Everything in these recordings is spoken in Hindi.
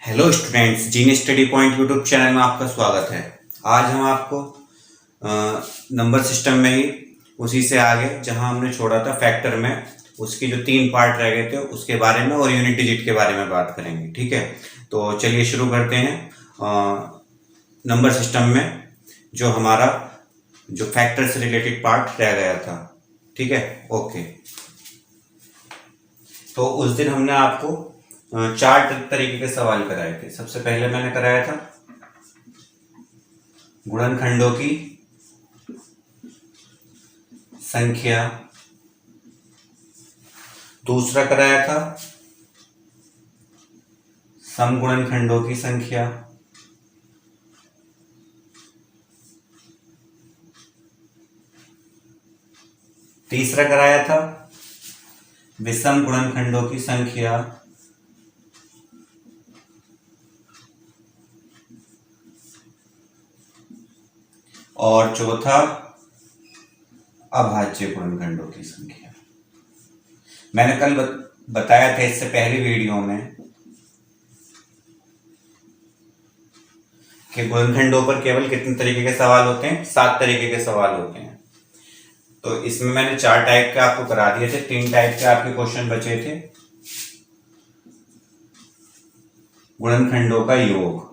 हेलो स्टूडेंट्स, जीनी स्टडी पॉइंट यूट्यूब चैनल में आपका स्वागत है। आज हम आपको नंबर सिस्टम में ही उसी से आगे जहां हमने छोड़ा था फैक्टर में, उसकी जो 3 पार्ट रह गए थे उसके बारे में और यूनिट डिजिट के बारे में बात करेंगे। ठीक है, तो चलिए शुरू करते हैं। नंबर सिस्टम में जो हमारा जो फैक्टर से रिलेटेड पार्ट रह गया था। ठीक है, ओके। तो उस दिन हमने आपको 4 तरीके के सवाल कराए थे। सबसे पहले मैंने कराया था गुणनखंडों की संख्या, दूसरा कराया था समगुणनखंडों की संख्या, तीसरा कराया था विषम गुणनखंडों की संख्या, और चौथा अभाज्य गुणनखंडों की संख्या। मैंने कल बताया था इससे पहली वीडियो में कि गुणनखंडों पर केवल कितने तरीके के सवाल होते हैं? 7 तरीके के सवाल होते हैं। तो इसमें मैंने 4 टाइप के आपको करा दिए थे, 3 टाइप के आपके क्वेश्चन बचे थे। गुणनखंडों का योग,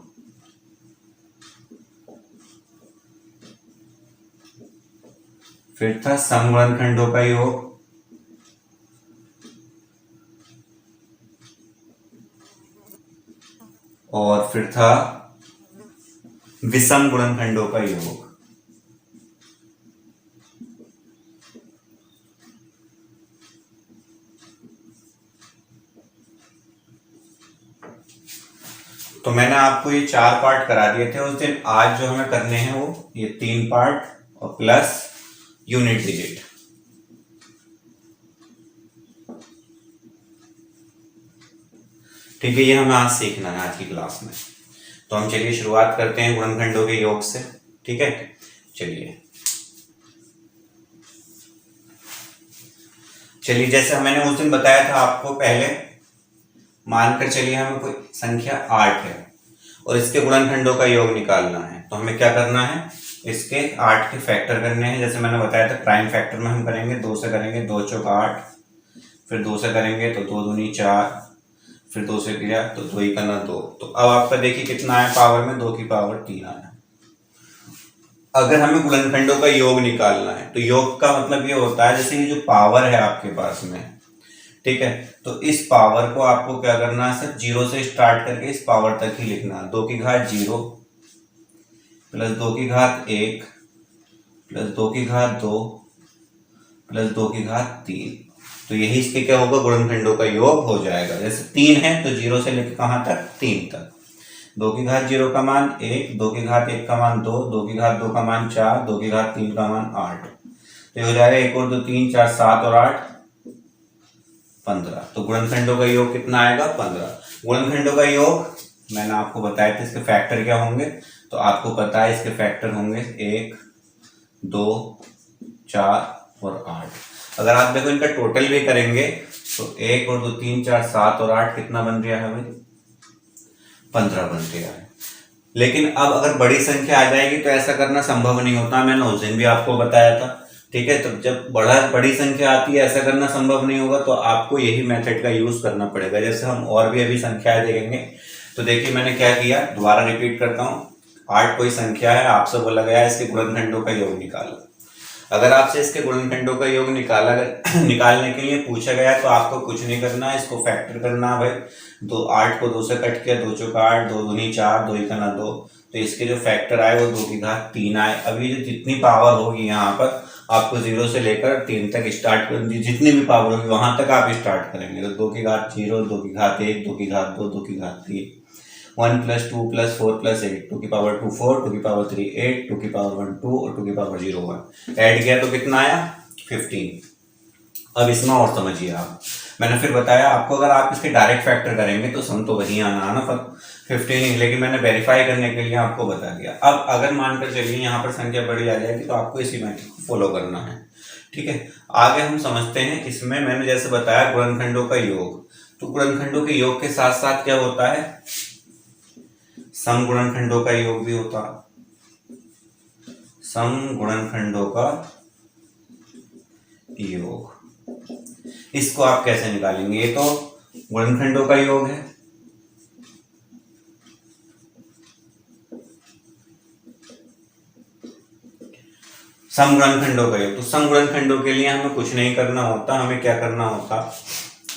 फिर था समगुणनखंडों का योग, और फिर था विषम गुणनखंडों का योग। तो मैंने आपको ये 4 पार्ट करा दिए थे उस दिन। आज जो हमें करने हैं वो ये 3 पार्ट और प्लस यूनिट डिजिट। ठीक है, ये हमें आज सीखना है आज की क्लास में। तो हम चलिए शुरुआत करते हैं गुणनखंडों के योग से। ठीक है, चलिए जैसे मैंने उस दिन बताया था आपको, पहले मानकर चलिए हमें कोई संख्या 8 है और इसके गुणनखंडों का योग निकालना है। तो हमें क्या करना है? इसके 8 के फैक्टर करने हैं। जैसे मैंने बताया था प्राइम फैक्टर में हम करेंगे 2 से करेंगे 2 चौक 8, फिर 2 से करेंगे तो 2 दूनी 4, फिर 2 से किया तो 2 ही करना 2। तो अब आपका देखिए कितना आया पावर में, 2 की पावर 3 आया। अगर हमें गुणनखंडों का योग निकालना है तो योग का मतलब ये होता है जैसे ये जो पावर है आपके पास में, ठीक है, तो इस पावर को आपको क्या करना है? सिर्फ 0 से स्टार्ट करके इस पावर तक ही लिखना है। 2 की घात 0 प्लस 2 की घात 1 प्लस 2 की घात 2 प्लस 2 की घात 3। तो यही इसके क्या होगा? गुणनखंडों का योग हो जाएगा। जैसे 3 है तो 0 से लेकर कहां तक? 3 तक। 2 की घात 0 का मान 1, 2 की घात 1 का मान 2, 2 की घात 2 का मान 4, 2 की घात 3 का मान 8। तो ये हो जाएगा 1 और 2 3 4 7 और 8 15। तो गुणनखंडों का योग कितना आएगा? 15। गुणनखंडों का योग मैंने आपको बताया था, इसके फैक्टर क्या होंगे? तो आपको पता है इसके फैक्टर होंगे 1 2 4 और 8। अगर आप देखो इनका टोटल भी करेंगे तो 1 और 2 3 4 7 और 8 कितना बन रहा है भाई? 15 बन रहा है। लेकिन अब अगर बड़ी संख्या आ जाएगी तो ऐसा करना संभव नहीं होता। मैंने उस दिन भी आपको बताया था। ठीक है, तो जब बड़ी संख्या आती है ऐसा करना संभव नहीं होगा, तो आपको यही मेथड का यूज करना पड़ेगा। जैसे हम और भी अभी संख्याएं देखेंगे। तो देखिए मैंने क्या किया, दोबारा रिपीट करता हूँ। 8 कोई संख्या है, आपसे बोला गया है इसके गुणनखंडों का योग निकालो। अगर आपसे इसके गुणनखंडों का योग निकालने के लिए पूछा गया तो आपको कुछ नहीं करना है, इसको फैक्टर करना है भाई। 8 को 2 से कट किया, 2 चौक 8, 2 दूनी 4, 2 ही करना 2। तो इसके जो फैक्टर आए वो 2 की घात 3 आए। अभी जो जितनी पावर होगी यहाँ पर आपको 0 से लेकर 3 तक स्टार्ट कर, जितनी भी पावर होगी वहां तक आप स्टार्ट करेंगे। तो 2 की घात 0, 2 की घात 1, 2 की घात 2, 2 की घात 3, 1 + 2 + 4 + 8, 2 की पावर 2 4, 2 की पावर 3 8, 2 की पावर 1 2 और 2 की पावर 0 1। ऐड किया तो कितना आया? 15। अब इसमें और समझिए आप, मैंने फिर बताया आपको अगर आप इसके डायरेक्ट फैक्टर करेंगे तो सम तो वही आना है ना, पर 15 ही। लेकिन मैंने वेरीफाई करने के लिए आपको बता दिया। अब अगर मानकर चलिए यहाँ पर संख्या बड़ी आ जाएगी तो आपको इसी मेथड को फॉलो करना है। ठीक है, आगे हम समझते हैं। इसमें मैंने जैसे बताया गुणनखंडों का योग, तो गुणनखंडों के योग के साथ साथ क्या होता है? सम गुणनखंडों का योग भी होता, सम गुणनखंडों का योग। इसको आप कैसे निकालेंगे? ये तो गुणनखंडों का योग है, समगुणनखंडों का योग। तो समगुणनखंडों के लिए हमें कुछ नहीं करना होता, हमें क्या करना होता,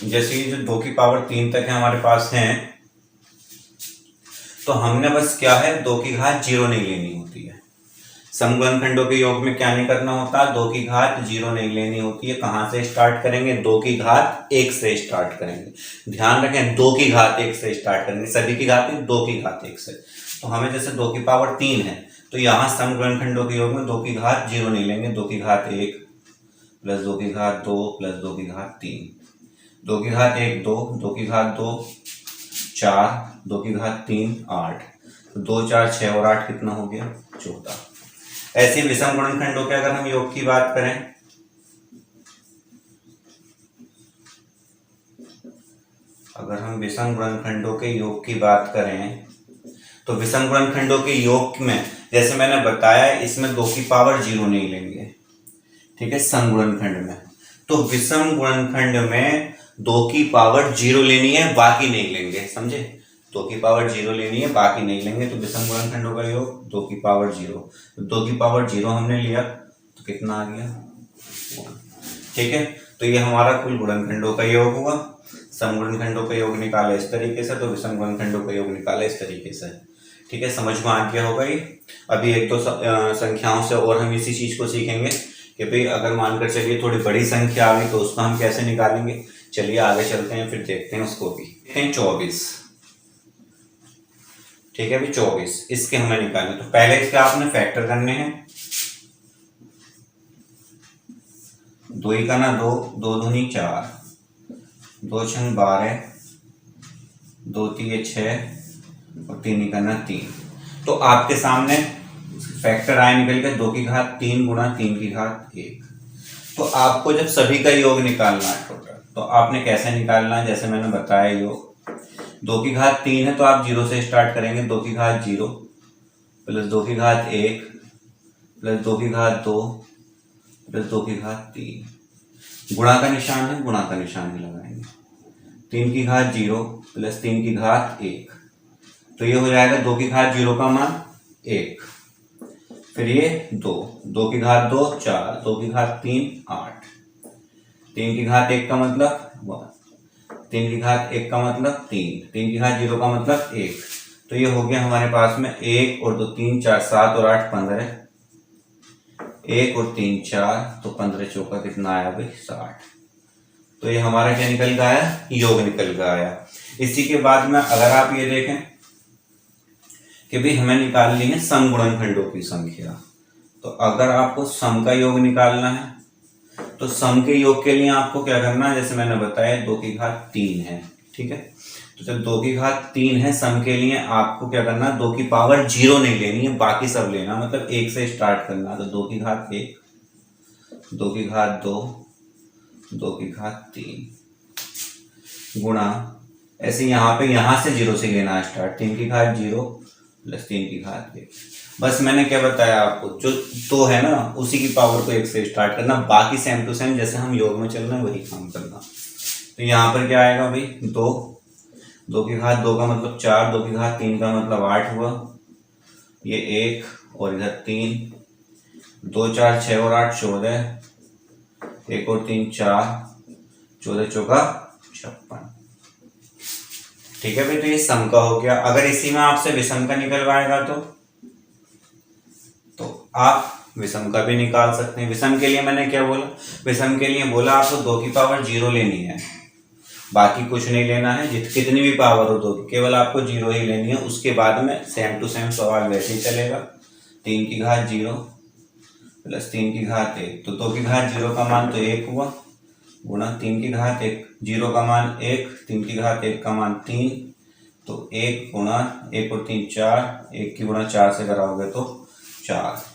जैसे ये जो 2 की पावर 3 तक है हमारे पास है, तो हमने बस क्या है 2 की घात 0 नहीं लेनी होती है। समगुणनखंडों के योग में क्या नहीं करना होता, 2 की घात 0 नहीं लेनी होती है। कहां से स्टार्ट करेंगे? 2 की घात 1 से स्टार्ट करेंगे। ध्यान रखें 2 की घात 1 से स्टार्ट करेंगे, सभी की घात 2 की घात 1 से। तो हमें जैसे 2 की पावर 3 है, तो यहाँ समगुणनखंडों के योग में 2 की घात 0 नहीं लेंगे, 2 की घात 1 प्लस 2 की घात 2 प्लस 2 की घात 3, 2 की घात 1 2, 2 की घात 2 4, 2 की घात 3 8, तो 2 4 6 और 8 कितना हो गया? 14। ऐसे विषम गुणनखंडों के अगर हम योग की बात करें, अगर हम विषम गुणनखंडों के योग की बात करें, तो विषम गुणनखंडों के योग में जैसे मैंने बताया इसमें 2 की पावर 0 नहीं लेंगे, ठीक है, समगुणनखंड में। तो विषम गुणनखंड में 2 की पावर 0 लेनी है, बाकी नहीं लेंगे, समझे? 2 की पावर 0 लेनी है, बाकी नहीं लेंगे। तो विषम गुणनखंडों का योग 2 की पावर 0, तो 2 की पावर 0 हमने लिया तो कितना आ गया? 1, ठीक है। तो ये हमारा कुल गुणनखंडों का योग हुआ। समगुणनखंडों का योग निकाला इस तरीके से, तो विषम गुणनखंडों का योग निकाला इस तरीके से, ठीक है। समझ में आ गया होगा ये। अभी एक दो संख्याओं से और हम इसी चीज को सीखेंगे कि भाई अगर मानकर चलिए थोड़ी बड़ी संख्या आ गई तो उसको हम कैसे निकालेंगे। चलिए आगे चलते हैं, फिर देखते हैं उसको भी। 24, ठीक है, अभी 24 इसके हमें निकालने। तो पहले इसके आपने फैक्टर करने हैं। 2 ही का ना 2, 2 दूनी 4, 2 छंग 12, 2 तीय 6 और 3 ही का ना 3। तो आपके सामने फैक्टर आए निकल के 2 की घात 3 गुणा 3 की घात 1। तो आपको जब सभी का योग निकालना है टोटल, तो आपने कैसे निकालना है? जैसे मैंने बताया योग 2 की घात 3 है तो आप 0 से स्टार्ट करेंगे। 2 की घात 0 प्लस 2 की घात 1 प्लस 2 की घात 2 प्लस 2 की घात 3। गुणा का निशान है, गुणा का निशान भी लगाएंगे। 3 की घात 0 प्लस 3 की घात 1, तो ये हो जाएगा 2 की घात 0 का मान 1, फिर ये 2, 2 की घात 2 4, 2 की घात 3 8, 3 की घात 1 का मतलब 1, 3 की घात 1 का मतलब 3, 3 की घात 0 का मतलब 1। तो ये हो गया हमारे पास में 1 और 2 3 4 7 और 8 15, 1 और 3 4, तो 15 चौका कितना आया भाई? 60। तो ये हमारा क्या निकल गया आया? योग निकल गया आया। इसी के बाद में अगर आप ये देखें कि भाई हमें निकालनी है सम गुणनखंडों की संख्या, तो अगर आपको सम का योग निकालना है तो सम के योग के लिए आपको क्या करना है? जैसे मैंने बताया 2 की घात 3 है, ठीक है। तो जब 2 की घात 3 है सम के लिए आपको क्या करना है? 2 की पावर 0 नहीं लेनी है, बाकी सब लेना, मतलब 1 से स्टार्ट करना। तो 2 की घात 1, 2 की घात 2, 2 की घात 3 गुणा, ऐसे यहाँ से 0 से लेना स्टार्ट। 3 की घात 0 प्लस 3 की घात 1। बस मैंने क्या बताया आपको, जो तो है ना उसी की पावर को 1 से स्टार्ट करना, बाकी सेम टू सेम जैसे हम योग में चलना है वही काम करना। तो यहाँ पर क्या आएगा भाई? 2, 2 की घात 2 का मतलब 4, 2 की घात 3 का मतलब 8 हुआ, ये 1 और इधर 3, 2 4 6 और 8 14, 1 और 3 4, 14 चौका 56, ठीक है भाई। तो ये सम का हो गया। अगर इसी में आपसे विषम का निकलवाएगा तो आप विषम का भी निकाल सकते हैं। विषम के लिए मैंने क्या बोला? विषम के लिए बोला आपको 2 की पावर 0 लेनी है, बाकी कुछ नहीं लेना है। कितनी भी पावर हो 2 की, केवल आपको 0 ही लेनी है। उसके बाद में सेम टू सेम सवाल वैसे ही चलेगा। 3 की घात 0 प्लस 3 की घात 1, तो 2 की घात 0 का मान तो 1 हुआ, गुणा 3 की घात 1, 0 का मान 1, 3 की घात 1 का मान 3, तो 1 गुणा 1 और 3 4, 1 की गुणा 4 से कराओगे तो 4।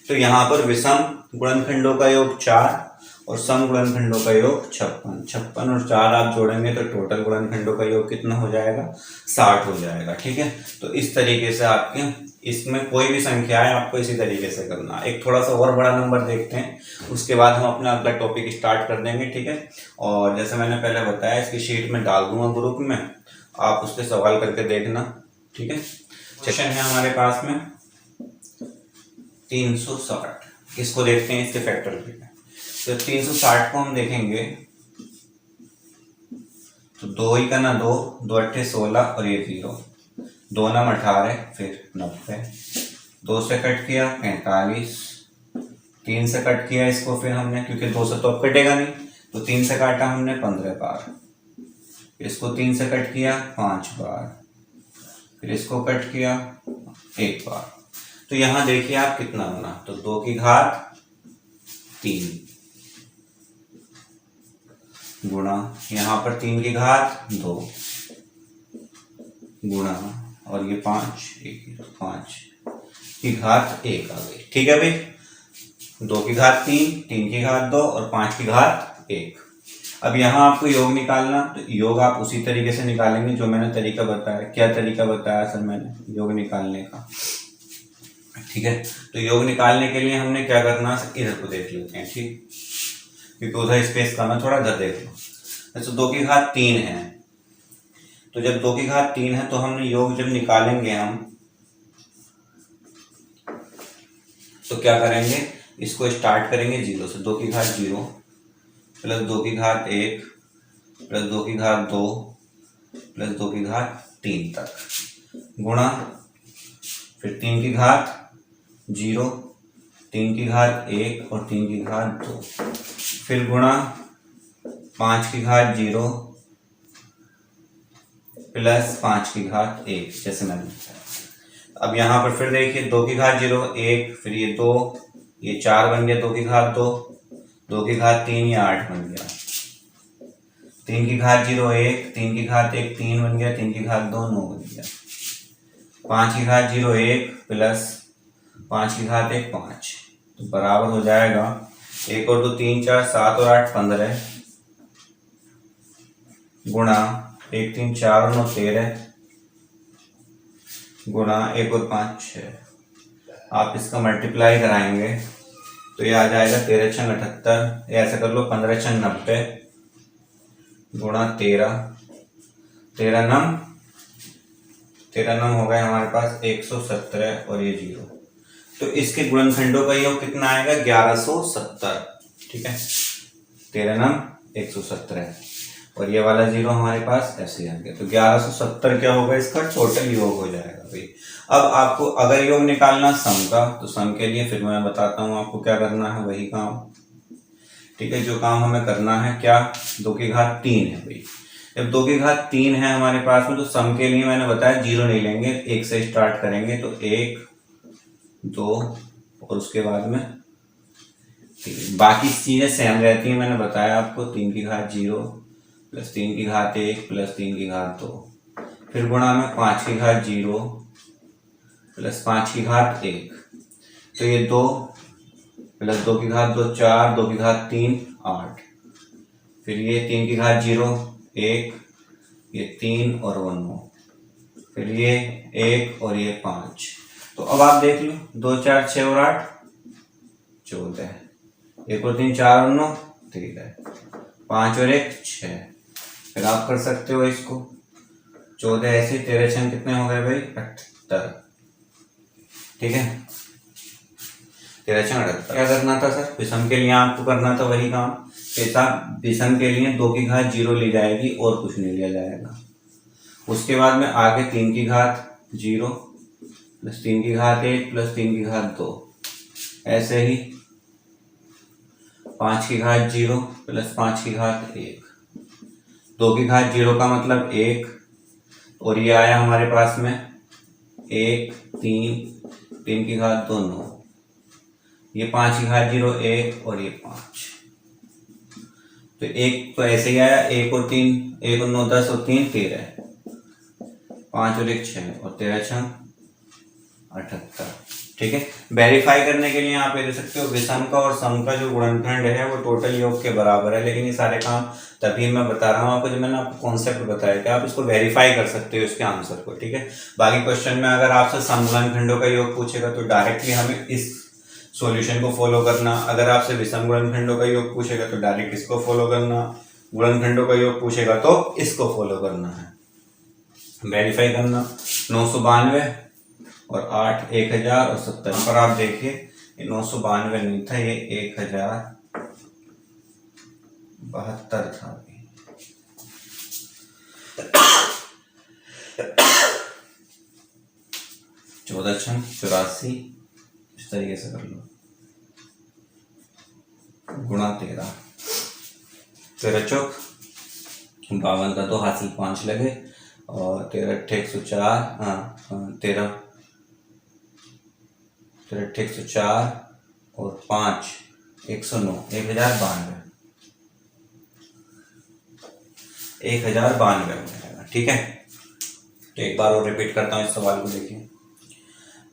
तो यहाँ पर विषम गुणनखंडों का योग 4 और सम गुणनखंडों का योग 56। 56 और 4 आप जोड़ेंगे तो टोटल गुणनखंडों का योग कितना हो जाएगा, 60 हो जाएगा। ठीक है, तो इस तरीके से आपके इसमें कोई भी संख्या है आपको इसी तरीके से करना। एक थोड़ा सा और बड़ा नंबर देखते हैं, उसके बाद हम अपना अगला टॉपिक स्टार्ट कर देंगे। ठीक है, और जैसे मैंने पहले बताया इसकी शीट में डाल दूंगा ग्रुप में, आप उस पर सवाल करके देखना। ठीक है, क्वेश्चन है हमारे पास में 360। इसको देखते हैं इसके फैक्टोरियल। तो 360 को हम देखेंगे तो 2 ही का ना 2, 2 अट्ठे 16 और ये 0, 2 नम 18 फिर 90, 2 से कट किया 45, 3 से कट किया इसको फिर हमने, क्योंकि 2 से तो अब कटेगा नहीं, तो 3 से काटा हमने 15 बार, इसको 3 से कट किया 5 बार, फिर इसको कट किया 1 बार। तो यहां देखिए आप कितना बना, तो 2 की घात 3 गुणा यहाँ पर 3 की घात 2 गुणा और ये 5 की घात 1 आ गई। ठीक है भाई, 2 की घात 3, 3 की घात 2 और 5 की घात 1। अब यहाँ आपको योग निकालना, तो योग आप उसी तरीके से निकालेंगे जो मैंने तरीका बताया। क्या तरीका बताया सर मैंने योग निकालने का? ठीक है, तो योग निकालने के लिए हमने क्या करना है, इधर को देख लेते हैं। ठीक, क्योंकि उधर स्पेस कम है थोड़ा, इधर देख लो। तो 2 की घात 3 है, तो जब 2 की घात 3 है तो हमने योग जब निकालेंगे हम, तो क्या करेंगे, इसको स्टार्ट करेंगे 0 से। 2 की घात 0 प्लस 2 की घात 1 प्लस 2 की घात 2 प्लस 2 की घात 3 तक गुणा, फिर 3 की घात 0, 3 की घात 1 और 3 की घात 2, फिर गुणा 5 की घात 0 प्लस 5 की घात 1, जैसे मैंने बताया। अब यहाँ पर फिर देखिए 2 की घात 0 1, फिर ये 2, ये 4 बन गया, 2 की घात 2, 2 की घात 3 ये 8 बन गया, 3 की घात 0 1, 3 की घात 1 3 बन गया, 3 की घात 2 9 बन गया, 5 की घात 0 1 प्लस 5 की घात 1 5, तो बराबर हो जाएगा 1 और 2 3 4 7 और 8 15 गुणा 1 3 4 और 9 13 गुणा 1 और 5 6। आप इसका मल्टीप्लाई कराएंगे तो ये आ जाएगा 13 छंग 78, ऐसा कर लो 15 छंग 90 गुणा 13, 13 नम हो गए हमारे पास 117 और ये 0। तो इसके गुणनखंडों का योग कितना आएगा, 1170। ठीक है, 13 नम 117 और ये वाला 0 हमारे पास ऐसे आ गया, तो 1170 क्या होगा, इसका टोटल योग हो जाएगा भाई। अब आपको अगर योग निकालना सम का, तो सम के लिए फिर मैं बताता हूँ आपको क्या करना है, वही काम। ठीक है, जो काम हमें करना है क्या, 2 की घात 3 है भाई। जब 2 की घात 3 है हमारे पास में, तो सम के लिए मैंने बताया 0 नहीं लेंगे, 1 से स्टार्ट करेंगे, तो 1 2 और उसके बाद में 3, बाकी चीजें सेम रहती हैं। मैंने बताया आपको 3 की घात 0 प्लस 3 की घात 1 प्लस 3 की घात 2, फिर गुणा में 5 की घात 0 प्लस 5 की घात 1, तो ये 2 प्लस 2 की घात 2 4, 2 की घात 3 8, फिर ये 3 की घात 0 1, ये 3 और 1 9, फिर ये 1 और ये 5। तो अब आप देख लो 2 4 6 और 8 14, 1 और 3 4 और 9 13, 5 और 1 6। फिर आप कर सकते हो इसको 14 ऐसे 13 छंग कितने हो गए भाई, 78। ठीक है, 13 छंग 78। क्या करना था सर, विषम के लिए आपको करना था वही काम। विषम के लिए 2 की घात 0 ली जाएगी और कुछ नहीं लिया जाएगा। उसके बाद में आगे 3 की घात 0 प्लस 3 की घात 1 प्लस 3 की घात 2, ऐसे ही 5 की घात 0 प्लस 5 की घात 1, 2 की घात 0 का मतलब 1, और ये आया हमारे पास में 1 3, 3 की घात 2 9, ये 5 की घात 0 1 और ये 5। तो 1 तो ऐसे ही आया, 1 और 3 1 और 9 10 और 3 13, 5 और 1 6 और 13 6 78। ठीक है। वेरीफाई करने के लिए आप ये दे सकते हो विषम का और सम का जो गुणनखंड है वो टोटल योग के बराबर है, लेकिन ये सारे काम तभी मैं बता रहा हूँ आपको जब मैंने आपको कॉन्सेप्ट बताया कि आप इसको वेरीफाई कर सकते हो इसके आंसर को, ठीक है। बाकी क्वेश्चन में अगर आपसे सम गुणनखंडों का योग पूछेगा तो डायरेक्टली हमें इस सॉल्यूशन को फॉलो करना, अगर आपसे विषम गुणनखंडों का योग पूछेगा तो डायरेक्ट इसको फॉलो करना, गुणनखंडों का योग पूछेगा तो इसको फॉलो करना है। वेरीफाई करना 992 और 8 1000 और 70 पर आप देखिए 992 नहीं था, ये 1072 था। 14 छंग 84, इस तरीके से कर लो, गुणा 13, 13 चौक 52 का 2 हासिल 5 लगे और 13 अट्ठे 104, 13 अट्ठे 104 और 5 109, 1092 हो जाएगा, ठीक है। तो एक बार और रिपीट करता हूँ इस सवाल को, देखिए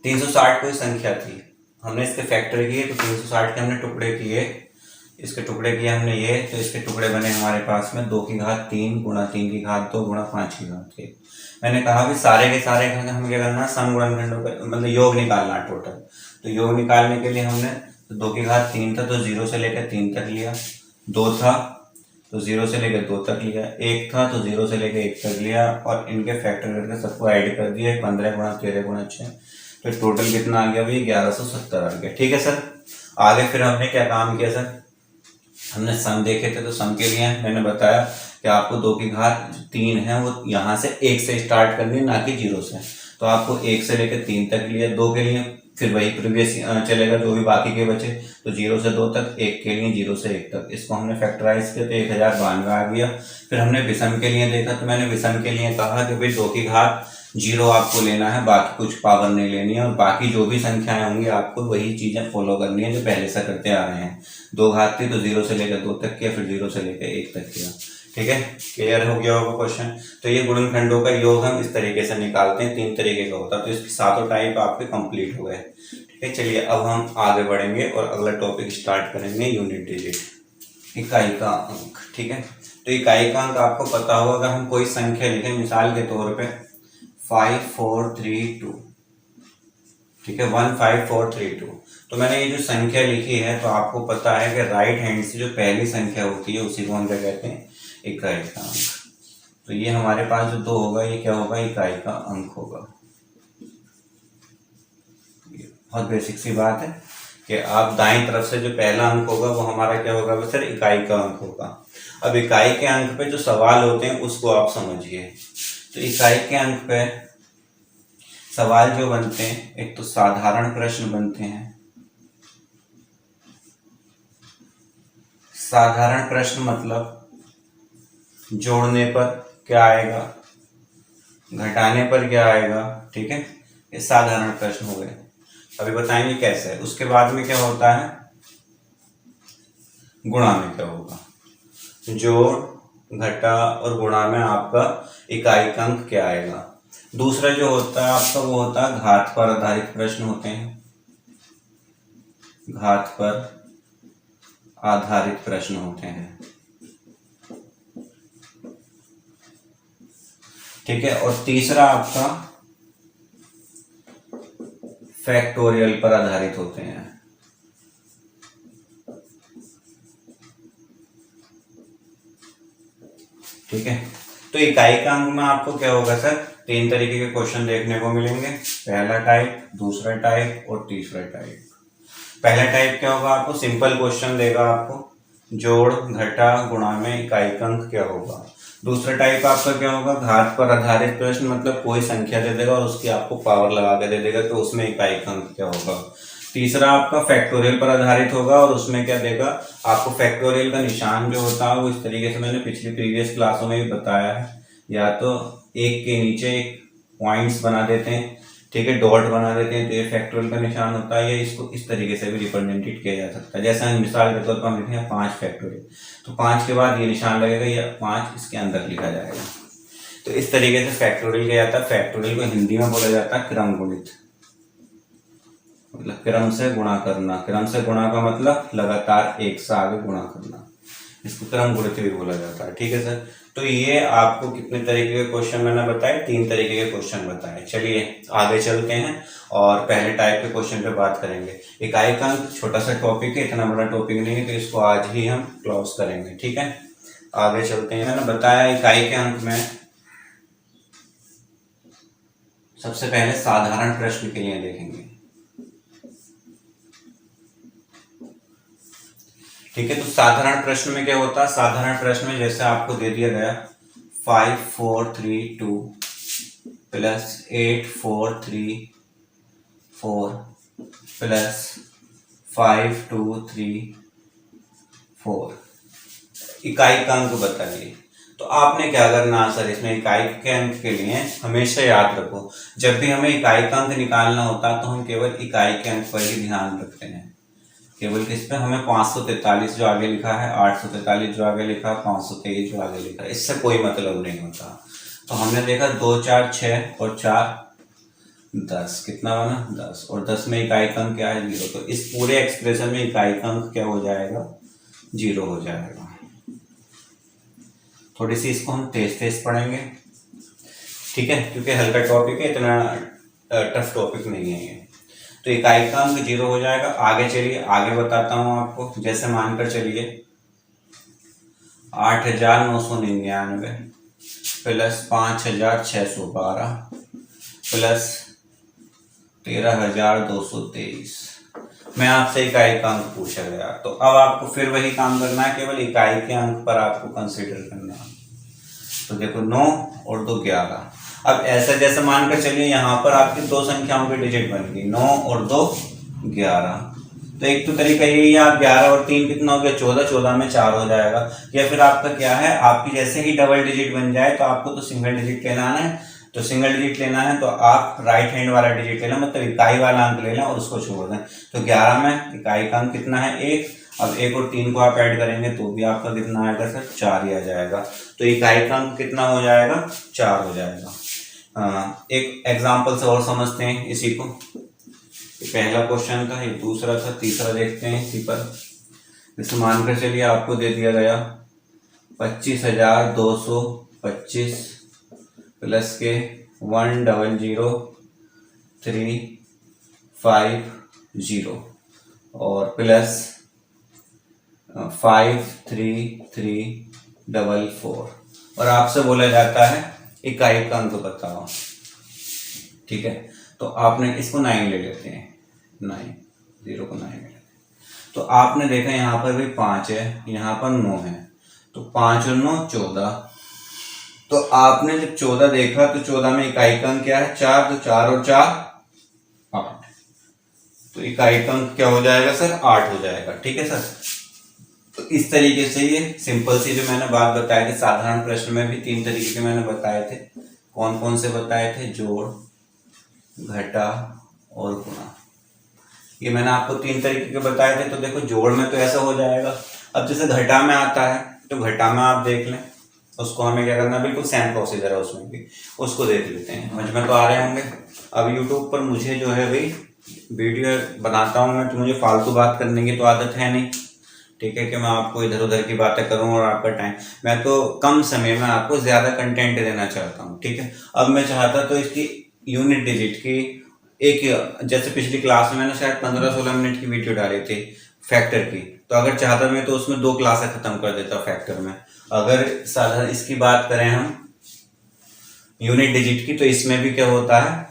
360 कोई संख्या थी, हमने इसके फैक्टर किए तो 360 के हमने टुकड़े किए, इसके टुकड़े किए हमने ये, तो इसके टुकड़े बने हमारे पास में 2 की घात 3 गुणा 3 की घात 2 गुणा 5 की घात 1। मैंने कहा भी सारे के सारे हमें क्या करना है, सम गुणनखंडों का मतलब योग निकालना टोटल। तो योग निकालने के लिए हमने 2 की घात 3 था तो 0 से लेकर 3 तक लिया, 2 था तो 0 से लेकर 2 तक लिया, 1 था तो 0 से लेकर 1 तक लिया और इनके फैक्टर करके सबको ऐड कर दिया, 15 गुणा 13 गुणा 6, तो टोटल कितना आ गया भाई 1170 आ गया, ठीक है सर। आगे फिर हमने क्या काम किया सर, हमने सम देखे थे तो सम के लिए मैंने बताया कि आपको 2 की घात 3 है वो यहाँ से 1 से स्टार्ट करनी है, ना कि 0 से। तो आपको 1 से लेकर 3 तक लिया, 2 के लिए फिर वही प्रीवियस चलेगा जो भी बाकी के बचे, तो 0 से 2 तक, 1 के लिए 0 से 1 तक, इसको हमने फैक्टराइज किया तो 1092 आ गया। फिर हमने विषम के लिए देखा तो मैंने विषम के लिए कहा कि भाई 2 की घात 0 आपको लेना है, बाकी कुछ पावर नहीं लेनी है, और बाकी जो भी संख्याएं होंगी आपको वही चीजें फॉलो करनी है जो पहले से करते आ रहे हैं। 2 घात थी तो 0 से लेकर 2 तक किया, फिर 0 से लेकर 1 तक किया, ठीक है। क्लियर हो गया होगा क्वेश्चन। तो ये गुणनखंडों का योग हम इस तरीके से निकालते हैं, 3 तरीके का होता है, तो इसके सातों टाइप आपके कंप्लीट हो गए, ठीक है। चलिए अब हम आगे बढ़ेंगे और अगला टॉपिक स्टार्ट करेंगे, यूनिट डिजिट, इकाई का अंक, ठीक है। तो इकाई का अंक आपको पता होगा, अगर हम कोई संख्या लिखें मिसाल के तौर पे 5432, ठीक है, 15432, तो मैंने ये जो संख्या लिखी है तो आपको पता है कि राइट हैंड से जो पहली संख्या होती है उसी को हम क्या कहते हैं, इकाई का अंक। तो ये हमारे पास जो 2 होगा ये क्या होगा, इकाई का अंक होगा। बहुत बेसिक सी बात है कि आप दाईं तरफ से जो पहला अंक होगा वो हमारा क्या होगा, वो सर इकाई का अंक होगा। अब इकाई के अंक पे जो सवाल होते हैं उसको आप समझिए। तो इकाई के अंक पे सवाल जो बनते हैं, एक तो साधारण प्रश्न बनते हैं, साधारण प्रश्न मतलब जोड़ने पर क्या आएगा, घटाने पर क्या आएगा, ठीक है, ये साधारण प्रश्न हो गए। अभी बताएंगे कैसे है। उसके बाद में क्या होता है, गुणा में क्या होगा, जोड़ घटा और गुणा में आपका इकाई का अंक क्या आएगा। दूसरा जो होता है आपका वो होता है घात पर आधारित प्रश्न होते हैं, घात पर आधारित प्रश्न होते हैं, ठीक है। और तीसरा आपका फैक्टोरियल पर आधारित होते हैं, ठीक है। तो इकाई का अंक में आपको क्या होगा सर, 3 तरीके के क्वेश्चन देखने को मिलेंगे, पहला टाइप, दूसरा टाइप और तीसरा टाइप। पहला टाइप क्या होगा, आपको सिंपल क्वेश्चन देगा, आपको जोड़ घटा गुणा में इकाई का अंक क्या होगा। दूसरा टाइप आपका क्या होगा, घात पर आधारित प्रश्न, मतलब कोई संख्या दे देगा और उसकी आपको पावर लगा के दे देगा तो उसमें इकाई का अंक क्या होगा। तीसरा आपका फैक्टोरियल पर आधारित होगा और उसमें क्या देगा, आपको फैक्टोरियल का निशान जो होता है वो इस तरीके से मैंने पिछली प्रीवियस क्लासों में भी बताया है, या तो एक के नीचे एक पॉइंट्स बना देते हैं, ठीक है, डॉट बना देते हैं, तो ये फैक्टोरियल का निशान होता है, या इसको इस तरीके से भी रिप्रेजेंटेड किया जा सकता है। जैसे हम मिसाल के तौर पर हम लिखें 5 फैक्टोरियल, तो 5 के बाद ये निशान लगेगा, या 5 इसके अंदर लिखा जाएगा। तो इस तरीके से फैक्टोरियल किया जाता है। फैक्टोरियल को हिंदी में बोला जाता है क्रम गुणित, मतलब क्रम से गुणा करना, क्रम से गुणा का मतलब लगातार एक से आगे गुणा करना, इसको क्रम गुणित भी बोला जाता है। ठीक है सर, तो ये आपको कितने तरीके के क्वेश्चन मैंने बताए, 3 तरीके के क्वेश्चन बताए। चलिए आगे चलते हैं और पहले टाइप के क्वेश्चन पे बात करेंगे। इकाई का अंक छोटा सा टॉपिक है, इतना बड़ा टॉपिक नहीं है, तो इसको आज ही हम क्लोज करेंगे। ठीक है, आगे चलते हैं। मैंने बताया इकाई के अंक में सबसे पहले साधारण प्रश्न के लिए देखेंगे। ठीक है, तो साधारण प्रश्न में क्या होता है, साधारण प्रश्न में जैसे आपको दे दिया गया 5 4 3 2 प्लस 8 4 3 4 प्लस 5 2 3 4, इकाई का अंक बताइए। तो आपने क्या करना है सर, इसमें इकाई के अंक के लिए हमेशा याद रखो, जब भी हमें इकाई का अंक निकालना होता है तो हम केवल इकाई के अंक पर ही ध्यान रखते हैं। केवल किस पे, हमें 543 जो आगे लिखा है, 843 जो आगे लिखा है, 523 जो आगे लिखा है, इससे कोई मतलब नहीं होता। तो हमने देखा 2 4 6 और 4 10, कितना बना 10, और 10 में इकाई का अंक क्या है 0, तो इस पूरे एक्सप्रेशन में इकाई का अंक क्या हो जाएगा 0 हो जाएगा। थोड़ी सी इसको हम तेज तेज पढ़ेंगे, ठीक है, क्योंकि हल्का टॉपिक है, इतना टफ टॉपिक नहीं है ये। तो इकाई का अंक 0 हो जाएगा। आगे चलिए, आगे बताता हूं आपको। जैसे मानकर चलिए 8,999 प्लस 5,612 प्लस 13,223, मैं आपसे इकाई का अंक पूछा गया, तो अब आपको फिर वही काम करना है, केवल इकाई के अंक पर आपको कंसीडर करना है। तो देखो 9 और 2 11। अब ऐसा जैसे मानकर चलिए यहाँ पर आपकी 2 संख्याओं की डिजिट बन गई, 9 और 2 11। तो एक तो तरीका यही है, आप 11 और 3 कितना हो गया 14, 14 में 4 हो जाएगा। या फिर आपका क्या है, आपकी जैसे ही डबल डिजिट बन जाए तो आपको तो सिंगल डिजिट लेना है, तो सिंगल डिजिट लेना है तो आप राइट हैंड वाला डिजिट लेना, मतलब इकाई वाला अंक लेना और उसको छोड़ दें। तो 11 में इकाई का अंक कितना है 1। अब 1 और 3 को आप ऐड करेंगे तो भी आपका कितना आएगा सर 4 ही आ जाएगा। तो इकाई का अंक कितना हो जाएगा 4 हो जाएगा। एक एग्जाम्पल से और समझते हैं इसी को। पहला क्वेश्चन था, ये दूसरा था, तीसरा देखते हैं इसी पर। जैसे मानकर चलिए आपको दे दिया गया 25,225 प्लस के 100,350 और प्लस 53344, और आपसे बोला जाता है इकाई का अंक बताओ। ठीक है, तो आपने इसको 9 ले लेते हैं, 9 0 को 9 ले लेते हैं। तो आपने देखा यहाँ पर भी 5 है, यहाँ पर 9 है, तो 5 और 9 14। तो आपने जब 14 देखा तो 14 में इकाई का अंक क्या है 4, तो 4 और 4 8, तो इकाई का अंक क्या हो जाएगा सर 8 हो जाएगा। ठीक है सर, तो इस तरीके से ये सिंपल सी जो मैंने बात बताई थी, साधारण प्रश्न में भी 3 तरीके के मैंने बताए थे। कौन कौन से बताए थे, जोड़, घटा और गुणा, ये मैंने आपको 3 तरीके के बताए थे। तो देखो जोड़ में तो ऐसा हो जाएगा। अब जैसे घटा में आता है, तो घटा में आप देख लें, उसको हमें क्या करना है, बिल्कुल सेम प्रोसीजर है उसमें भी, उसको देख लेते हैं। समझ में तो आ रहे होंगे। अब यूट्यूब पर मुझे जो है भाई वीडियो बनाता हूँ मैं, तो मुझे फालतू बात करने की तो आदत है नहीं। ठीक है, कि मैं आपको इधर उधर की बातें करूं और आपका टाइम, मैं तो कम समय में आपको ज्यादा कंटेंट देना चाहता हूं। ठीक है, अब मैं चाहता तो इसकी यूनिट डिजिट की एक, जैसे पिछली क्लास में मैंने शायद 15-16 मिनट की वीडियो डाली थी फैक्टर की, तो अगर चाहता मैं तो उसमें 2 क्लासें खत्म कर देता फैक्टर में। अगर साधारण इसकी बात करें हम यूनिट डिजिट की, तो इसमें भी क्या होता है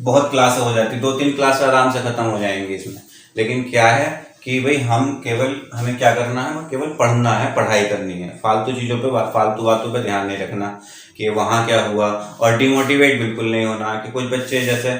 बहुत क्लासें हो जाती, 2-3 क्लास आराम से खत्म हो जाएंगी इसमें। लेकिन क्या है कि भाई हमें क्या करना है, केवल पढ़ना है, पढ़ाई करनी है, फालतू चीजों पे, फालतू बातों पे ध्यान नहीं रखना कि वहां क्या हुआ, और डिमोटिवेट बिल्कुल नहीं होना कि कुछ बच्चे जैसे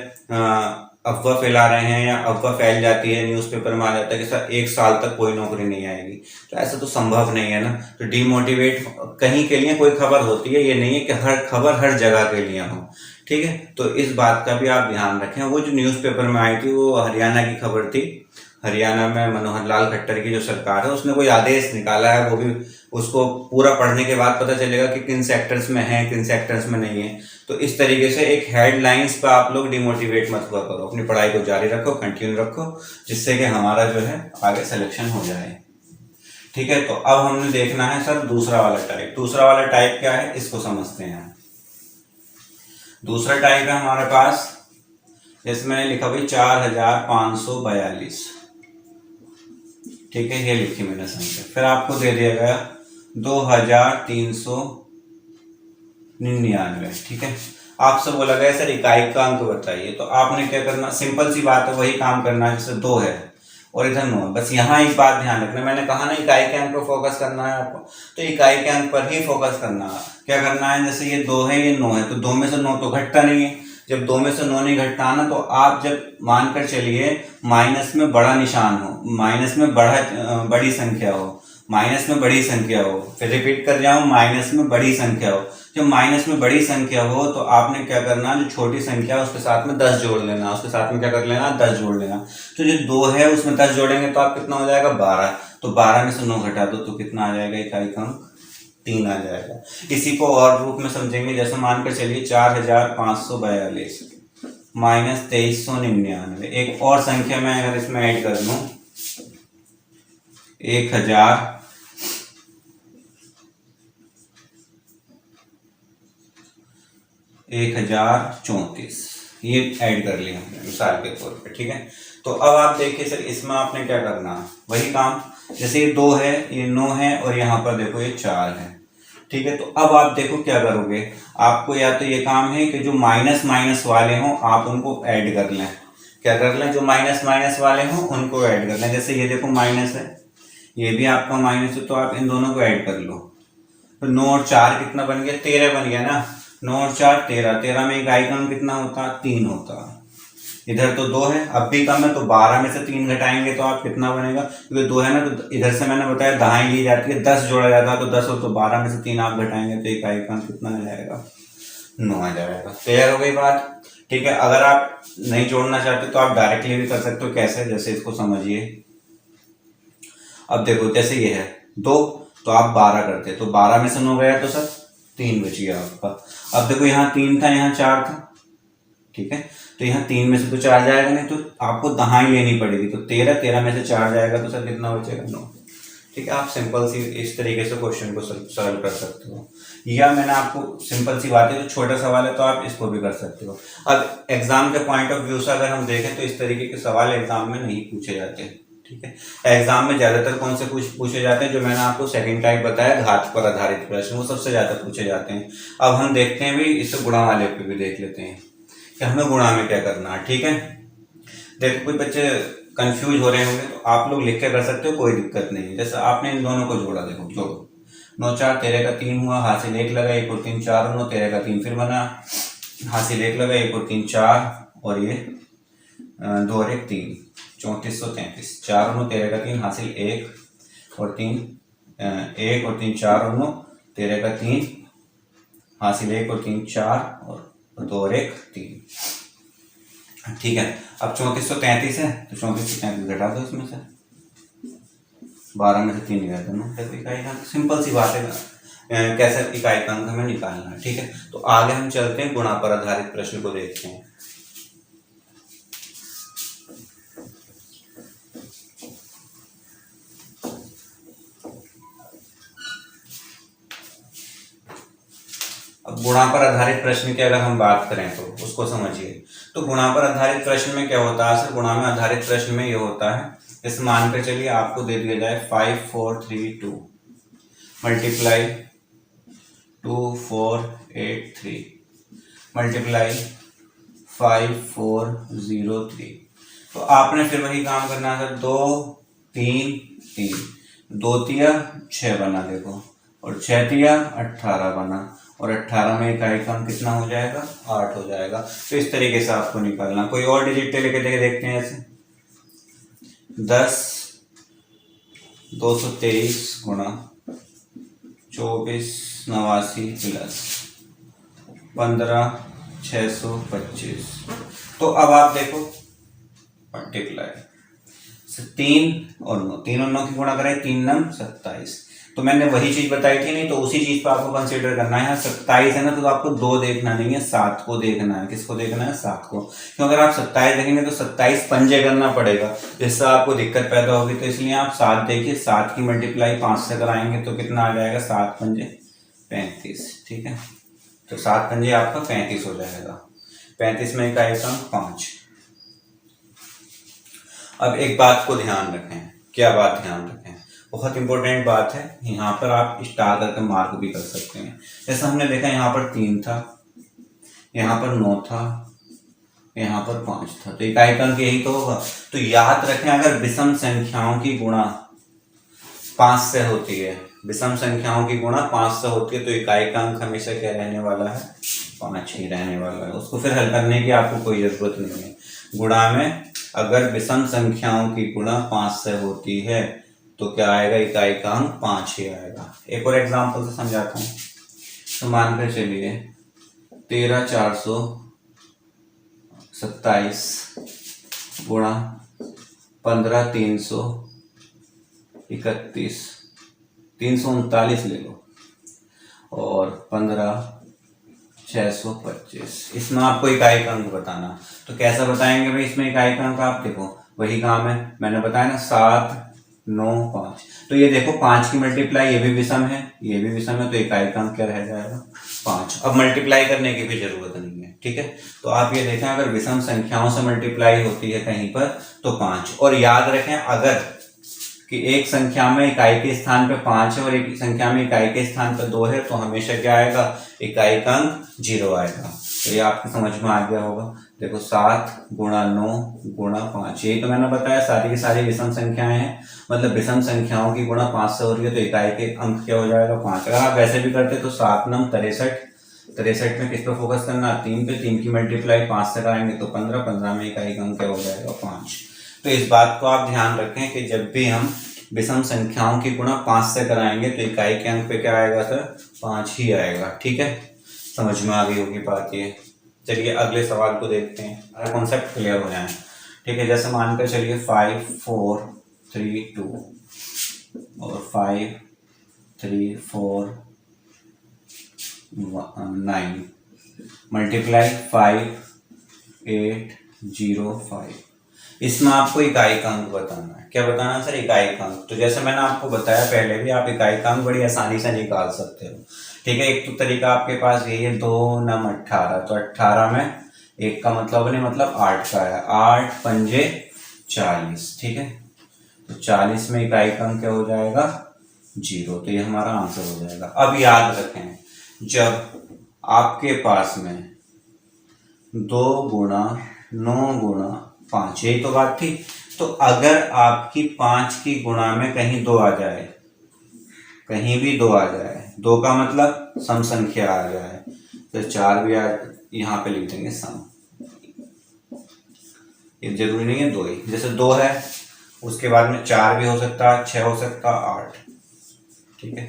अफवाह फैला रहे हैं या अफवाह फैल जाती है, न्यूज़पेपर में आ जाता है कि सर 1 साल तक कोई नौकरी नहीं आएगी, तो ऐसा तो संभव नहीं है ना। तो डिमोटिवेट कहीं के लिए कोई खबर होती है, ये नहीं है कि हर खबर हर जगह के लिए हो। ठीक है, तो इस बात का भी आप ध्यान रखें। वो जो न्यूज़पेपर में आई थी वो हरियाणा की खबर थी, हरियाणा में मनोहर लाल खट्टर की जो सरकार है उसने कोई आदेश निकाला है, वो भी उसको पूरा पढ़ने के बाद पता चलेगा कि किन सेक्टर्स में है किन सेक्टर्स में नहीं है। तो इस तरीके से एक हेडलाइंस पे आप लोग डिमोटिवेट मत हुआ करो, अपनी पढ़ाई को जारी रखो, कंटिन्यू रखो, जिससे कि हमारा जो है आगे सिलेक्शन हो जाए। ठीक है, तो अब हमने देखना है सर दूसरा वाला टाइप। दूसरा वाला टाइप क्या है, इसको समझते हैं। दूसरा टाइप है हमारे पास, जैसे मैंने लिखा भाई 4542। ठीक है, ये लिखी मैंने संख्या। फिर आपको दे दिया गया 2399। ठीक है, आपसे बोला गया सर इकाई का अंक बताइए। तो आपने क्या करना, सिंपल सी बात है, वही काम करना है। जैसे 2 है और इधर 9 है। बस यहाँ एक बात ध्यान रखना, मैंने कहा ना इकाई के अंक पर फोकस करना है आपको, तो इकाई के अंक पर ही फोकस करना है। क्या करना है, जैसे ये 2 है, ये 9 है, तो 2 में से 9 तो घटता नहीं है। जब 2 में से 9 नहीं घटता ना, तो आप जब मानकर चलिए माइनस में बड़ा निशान हो, माइनस में बड़ी संख्या हो, माइनस में बड़ी संख्या हो, फिर रिपीट कर जाऊं, माइनस में बड़ी संख्या हो। जब माइनस में बड़ी संख्या हो तो आपने क्या करना, जो छोटी संख्या है उसके साथ में 10 जोड़ लेना, उसके साथ में क्या कर लेना, 10 जोड़ लेना। तो जो 2 है उसमें 10 जोड़ेंगे तो आप कितना हो जाएगा, 12। तो 12 में से 9 घटा दो तो कितना आ जाएगा, इकाई का अंक 3 आ जाएगा। इसी को और रूप में समझेंगे, जैसे मानकर चलिए 4542 माइनस 2399। एक और संख्या मैं अगर इसमें ऐड कर दूं 1034, ये ऐड कर लिया हमने मिसाल के तौर पे। ठीक है, तो अब आप देखिए सर इसमें आपने क्या करना है, वही काम। जैसे ये 2 है, ये 9 है और यहाँ पर देखो ये 4 है। ठीक है, तो अब आप देखो क्या करोगे, आपको या तो ये काम है कि जो माइनस माइनस वाले हों आप उनको ऐड कर लें। क्या कर लें, जो माइनस माइनस वाले हों उनको ऐड कर लें। जैसे ये देखो माइनस है, ये भी आपका माइनस है, तो आप इन दोनों को ऐड कर लो। तो 9 और 4 कितना बन गया, 13 बन गया ना। 9 और 4 13, 13 में इकाई का अंक कितना होता, 3 होता। इधर तो 2 है, अब भी कम है, तो 12 में से 3 घटाएंगे तो आप कितना बनेगा, क्योंकि 2 है ना, तो इधर से मैंने बताया दहाई ली जाती है, 10 जोड़ा जाता है, तो 10 हो, तो 12 में से 3 आप घटाएंगे तो इकाई का अंक कितना आ जाएगा, 9 आ जाएगा। क्लियर हो गई बात। ठीक है, अगर आप नहीं जोड़ना चाहते तो आप डायरेक्टली भी कर सकते हो। कैसे, जैसे इसको समझिए। अब देखो जैसे ये है 2, तो आप 12 करते, तो 12 में से 9 गया तो सर 3 बच गया आपका। अब देखो यहाँ 3 था, यहाँ 4 था। ठीक है, तो यहाँ 3 में से तो 4 जाएगा नहीं, तो आपको दहाई लेनी पड़ेगी। तो 13, 13 में से 4 जाएगा तो सर कितना बचेगा, 9। ठीक है, आप सिंपल सी इस तरीके से क्वेश्चन को सरल कर सकते हो। या मैंने आपको सिंपल सी बात है, तो छोटा सवाल है तो आप इसको भी कर सकते हो। अब एग्जाम के पॉइंट ऑफ व्यू से अगर हम देखें तो इस तरीके के सवाल एग्जाम में नहीं पूछे जाते। ठीक है, एग्जाम में ज्यादातर कौन से पूछे जाते हैं, जो मैंने आपको सेकंड टाइप बताया घात पर आधारित प्रश्न, वो सबसे ज्यादा पूछे जाते हैं। अब हम देखते हैं भी, इससे गुणा वाले पे भी देख लेते हैं कि हमें गुणा में क्या करना है। ठीक है, देखो कोई बच्चे कंफ्यूज हो रहे होंगे तो आप लोग लिख के कर सकते हो, कोई दिक्कत नहीं है। जैसे आपने इन दोनों को जोड़ा, देखो जोड़ो, 9 4 13 का 3 हुआ, हासिल 1 लगा, 1 और 3 4, 9 13 का 3 फिर बना, हासिल 1 लगा, 1 और 3 4, और ये 2 और 1 3, 3433, 4 और 9 13 का 3, हासिल 1 और 3, 1 और 3 4 और 9 13 का 3, हासिल 1 और 3 4, और 2 और 1 3। ठीक है, अब 3433 है, तो 3433 घटा दो इसमें से, 12 में से 3 गया दोनों, इकाई का। सिंपल सी बात है, कैसे इकाई का अंक हमें निकालना है। ठीक है, तो आगे हम चलते हैं, गुणा पर आधारित प्रश्न को देखते हैं। अब गुणा पर आधारित प्रश्न की अगर हम बात करें तो उसको समझिए। तो गुणा पर आधारित प्रश्न में क्या होता है सर, गुणा में आधारित प्रश्न में ये होता है, जैसे मान कर चलिए आपको दे दिया जाए 5432 मल्टीप्लाई 2483 मल्टीप्लाई 5403। तो आपने फिर वही काम करना है सर, 2 3 3, 2 तिया 6 बना, देखो, और 6 तिया 18 बना, और 18 में इकाई का अंक कितना हो जाएगा, 8 हो जाएगा। तो इस तरीके से आपको निकालना। कोई और डिजिट लेके देखते हैं, ऐसे 10 223 गुणा 24 89 प्लस 15 625। तो अब आप देखो मल्टीप्लाई 3 और 9, 3 और 9 की गुणा करें, 3 9 27, तो मैंने वही चीज बताई थी नहीं, तो उसी चीज पर आपको कंसीडर करना है। यहाँ 27 है ना, तो आपको 2 देखना नहीं है, 7 को देखना है। किसको देखना है? 7 को। क्यों? अगर आप 27 देखेंगे तो 27 पंजे करना पड़ेगा, जिससे आपको दिक्कत पैदा होगी। तो इसलिए आप 7 देखिए, 7 की मल्टीप्लाई 5 से कराएंगे तो कितना आ जाएगा? 7 पंजे 35। ठीक है, तो 7 पंजे आपका 35 हो जाएगा। 35 में इकाई का अंक 5। अब एक बात को ध्यान रखें। क्या बात ध्यान रखें? बहुत इंपॉर्टेंट बात है। यहाँ पर आप स्टार करके मार्क भी कर सकते हैं। जैसे हमने देखा यहाँ पर 3 था, यहाँ पर 9 था, यहाँ पर 5 था, तो इकाई का अंक यही तो होगा। तो याद रखें, अगर विषम संख्याओं की गुणा 5 से होती है, विषम संख्याओं की गुणा 5 से होती है, तो इकाई का अंक हमेशा क्या रहने वाला है? 5 ही रहने वाला है। उसको फिर हल करने की आपको कोई जरूरत नहीं है। गुणा में अगर विषम संख्याओं की गुणा 5 से होती है तो क्या आएगा? इकाई का अंक 5 ही आएगा। एक और एग्जांपल से समझाता हूँ। तो मानकर चलिए 13,427 गुणा 15,331, 339 ले लो, और 15,625। इसमें आपको इकाई का अंक बताना। तो कैसा बताएंगे भाई? इसमें इकाई का अंक आप देखो, वही काम है, मैंने बताया ना, 7, 9, 5। तो ये देखो 5 की मल्टीप्लाई, ये भी विषम है, ये भी विषम है, तो इकाई का अंक क्या रह जाएगा? 5। अब मल्टीप्लाई करने की भी जरूरत नहीं है। ठीक है, तो आप ये देखें, अगर विषम संख्याओं से मल्टीप्लाई होती है कहीं पर तो 5। और याद रखें, अगर कि एक संख्या में इकाई के स्थान पे 5 है और एक संख्या में इकाई के स्थान पे 2 है, तो हमेशा क्या आएगा? इकाई का अंक 0 आएगा। तो ये आपको समझ में आ गया होगा। देखो 7 गुणा 9 गुणा 5, यही तो मैंने बताया, सारी की सारी विषम संख्याएं हैं, मतलब विषम संख्याओं की गुणा 5 से हो रही है, तो इकाई के अंक क्या हो जाएगा? 5। अगर आप वैसे भी करते तो 7 9 63, 63 में किस पे फोकस करना? 3 पे। 3 की मल्टीप्लाई 5 से कराएंगे तो 15, 15 में इकाई का अंक क्या हो जाएगा? 5। तो इस बात को आप ध्यान रखें कि जब भी हम विषम संख्याओं की गुणा 5 से कराएंगे तो इकाई के अंक पे क्या आएगा सर? 5 ही आएगा। ठीक है, समझ में आ गई होगी बात ये। चलिए अगले सवाल को देखते हैं, अगर कॉन्सेप्ट क्लियर हो जाए। ठीक है, जैसे मानकर चलिए 5 4 3 2 और 5 3 4 9 मल्टीप्लाई 5 8 0 5। इसमें आपको इकाई का अंक बताना है। क्या बताना है सर? इकाई का अंक। तो जैसे मैंने आपको बताया पहले भी, आप इकाई का अंक बड़ी आसानी से निकाल सकते हो। ठीक है, एक तो तरीका आपके पास यही है, 2 9 18, तो 18 में एक का मतलब नहीं, मतलब 8 का है, 8 पंजे 40। ठीक है, तो 40 में इकाई का अंक क्या हो जाएगा? 0। तो ये हमारा आंसर हो जाएगा। अब याद रखें, जब आपके पास में 2 गुणा 9 गुणा 5, यही तो बात थी। तो अगर आपकी 5 की गुणा में कहीं 2 आ जाए, कहीं भी 2 आ जाए, 2 का मतलब सम संख्या आ जाए, तो 4 भी यहाँ पे लिख देंगे सम। ये जरूरी नहीं है 2 ही, जैसे 2 है उसके बाद में 4 भी हो सकता है, 6 हो सकता है, 8। ठीक है,